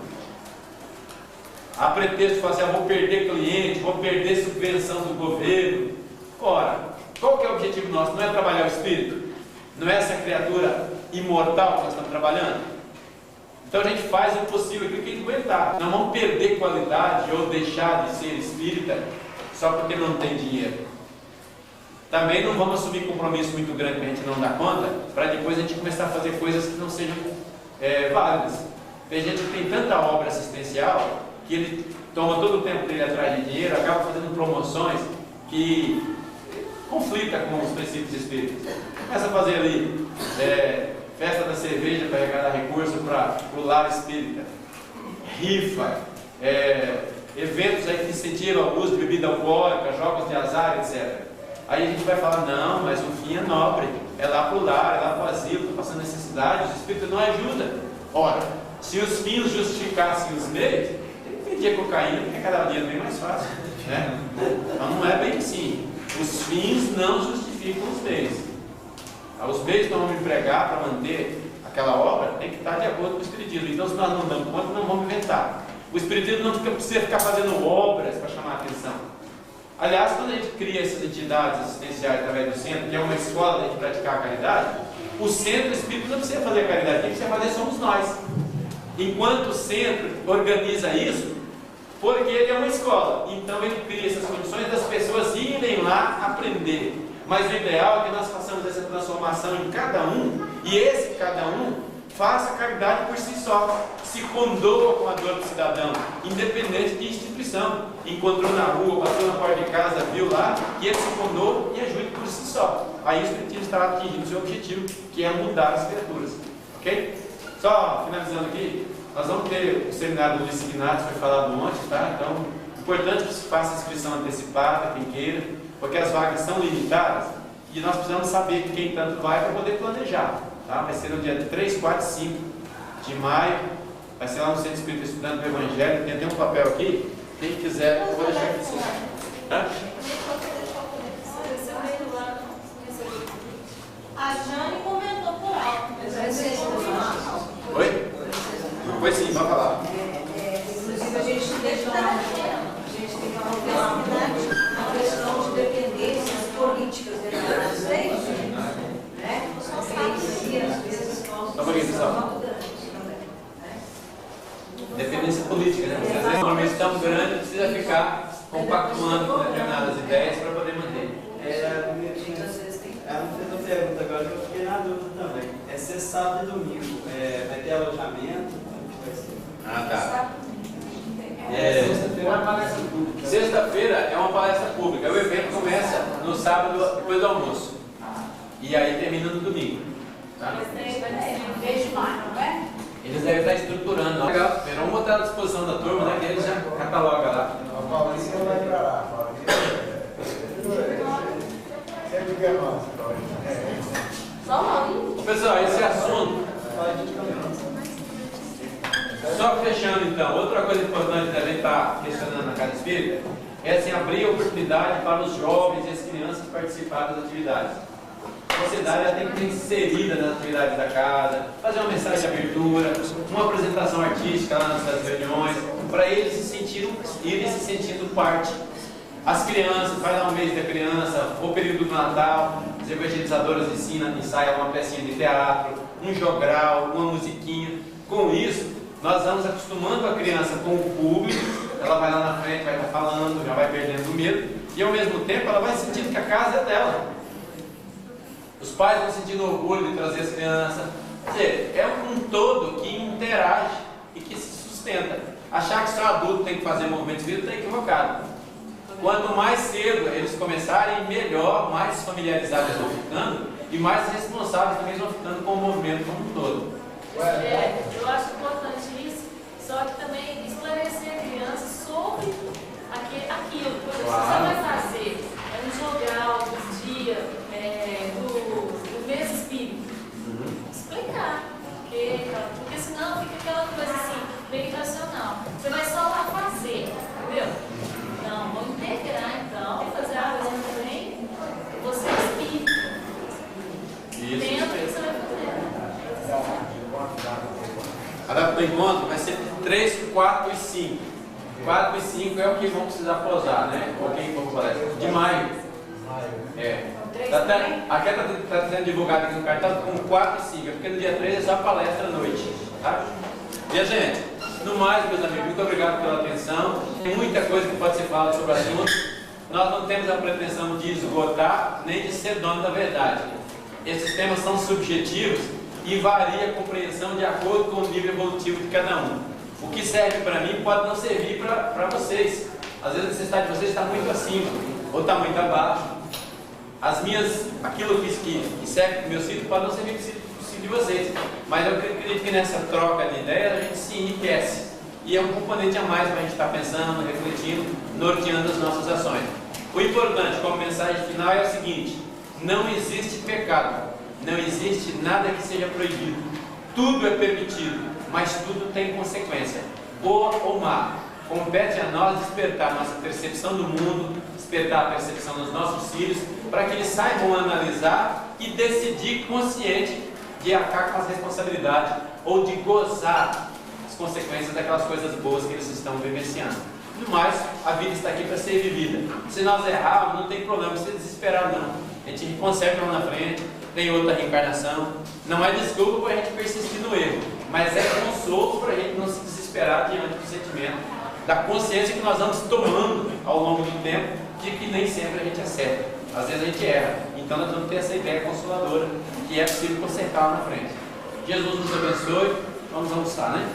A pretexto de falar assim, vou perder cliente, vou perder subvenção do governo. Ora, qual que é o objetivo nosso? Não é trabalhar o espírito? Não é essa criatura imortal que nós estamos trabalhando? Então a gente faz o possível, aquilo que a gente aguentar. Não vamos perder qualidade ou deixar de ser espírita só porque não tem dinheiro. Também não vamos assumir compromisso muito grande que a gente não dá conta, para depois a gente começar a fazer coisas que não sejam válidas. Tem gente que tem tanta obra assistencial que ele toma todo o tempo dele atrás de dinheiro, acaba fazendo promoções que conflita com os princípios espíritas. Começa a fazer ali festa da cerveja para arrecadar recursos para o lar espírita, rifa, eventos aí que incentivam o uso de bebida alcoólica, jogos de azar, etc. Aí a gente vai falar, não, mas o fim é nobre, é lá para o lar, é lá para o asilo, está passando necessidade, os espíritos não ajudam. Ora, se os fins justificassem os meios, tem que pedir a cocaína, porque cada dia é bem mais fácil. Né? Então não é bem assim. Os fins não justificam os meios. Os meios que nós vamos empregar para manter aquela obra tem que estar de acordo com o espiritismo. Então, se nós não damos conta, não vamos inventar. O espiritismo não precisa ficar fazendo obras para chamar a atenção. Aliás, quando a gente cria essas entidades assistenciais através do centro, que é uma escola de praticar a caridade, o centro espírita não precisa fazer a caridade, quem precisa fazer somos nós. Enquanto o centro organiza isso, porque ele é uma escola, então ele cria essas condições das pessoas irem lá aprender. Mas o ideal é que nós façamos essa transformação em cada um, e esse cada um faça a caridade por si só, se condoa com a dor do cidadão, independente de instituição. Encontrou na rua, passou na porta de casa, viu lá, que ele se condoa e ajude por si só. Aí o espiritismo estará atingindo o seu objetivo, que é mudar as criaturas. Ok? Só finalizando aqui, Nós vamos ter o seminário do Luiz Ignacio, foi falado ontem, tá? Então, importante que se faça inscrição antecipada, quem queira, porque as vagas são limitadas e nós precisamos saber quem tanto vai para poder planejar, tá? Vai ser no dia 3, 4 e 5 de maio, vai ser lá no Centro Espírita Estudando o Evangelho, tem até um papel aqui, quem quiser, eu vou deixar aqui. Hã? A Jane comentou por alto. Oi? Pois sim, vai falar. Inclusive a gente deixou uma questão de dependências políticas dentro das leis, né? Que às vezes causam dependência política, né? Porque às vezes uma vez tão grande precisa ficar compactuando com determinadas ideias para poder manter. Ela me fez uma pergunta agora que eu fiquei na dúvida também. É ser sábado e domingo, vai ter alojamento? Como que vai ser? Ah, tá. Sexta-feira é uma palestra pública. Sexta-feira é uma palestra pública. O evento começa no sábado, depois do almoço. E aí termina no domingo. Tá? Beijo mais, não é? Eles devem estar estruturando. Legal. Vamos botar à disposição da turma, né? Que eles já catalogam lá. A Paulinha vai para lá. Sempre que é nosso. Só um. Pessoal, esse assunto. Só fechando então, outra coisa importante também está questionando na Casa Espírita é assim, abrir a oportunidade para os jovens e as crianças participarem das atividades. A sociedade já tem que ser inserida nas atividades da casa, fazer uma mensagem de abertura, uma apresentação artística lá nas reuniões, para eles irem se sentindo parte. As crianças, vai lá um mês da criança, o período do Natal, as evangelizadoras ensaiam uma pecinha de teatro, um jogral, uma musiquinha. Com isso, nós vamos acostumando a criança com o público, ela vai lá na frente, vai estar falando, já vai perdendo o medo, e ao mesmo tempo ela vai sentindo que a casa é dela. Os pais vão sentindo orgulho de trazer as crianças. Quer dizer, é um todo que interage e que se sustenta. Achar que só adulto tem que fazer movimentos de vida está equivocado. Quanto mais cedo eles começarem, melhor, mais familiarizados vão ficando e mais responsáveis também vão ficando com o movimento como um todo. Eu acho importante isso, só que também esclarecer a criança sobre aquilo. Por exemplo, se você vai fazer um jogral dos dias do mês espírita, explicar. Porque senão fica aquela coisa assim, bem racional. Você vai só lá fazer, entendeu? Não, vamos integrar então, fazer a coisa também, você explica. Dentro do que você vai fazer. A data do encontro vai ser 3, 4 e 5. 4 e 5 é o que vão precisar posar, né? Ou quem for palestra? De maio. Aqui está sendo divulgado aqui no cartão com 4 e 5, porque no dia 3 é só palestra à noite. Tá? E a gente, no mais, meus amigos, muito obrigado pela atenção. Tem muita coisa que pode ser falada sobre o assunto. Nós não temos a pretensão de esgotar, nem de ser dono da verdade. Esses temas são subjetivos e varia a compreensão de acordo com o nível evolutivo de cada um. O que serve para mim pode não servir para vocês. Às vezes a necessidade de vocês está muito acima ou está muito abaixo. Aquilo que serve para o meu ciclo pode não servir para o ciclo de vocês. Mas eu acredito que nessa troca de ideias a gente se enriquece. E é um componente a mais para a gente estar pensando, refletindo, norteando as nossas ações. O importante como mensagem final é o seguinte: não existe pecado. Não existe nada que seja proibido. Tudo é permitido, mas tudo tem consequência, boa ou má. Compete a nós despertar nossa percepção do mundo, despertar a percepção dos nossos filhos, para que eles saibam analisar e decidir consciente de arcar com as responsabilidades ou de gozar as consequências daquelas coisas boas que eles estão vivenciando. No mais, a vida está aqui para ser vivida. Se nós errarmos, não tem problema, não precisa desesperar não. A gente conserta lá na frente, tem outra reencarnação. Não é desculpa para a gente persistir no erro, mas é consolo para a gente não se desesperar diante do sentimento, da consciência que nós vamos tomando ao longo do tempo, de que nem sempre a gente acerta. Às vezes a gente erra. Então nós vamos ter essa ideia consoladora que é possível consertar lá na frente. Jesus nos abençoe. Vamos almoçar, né?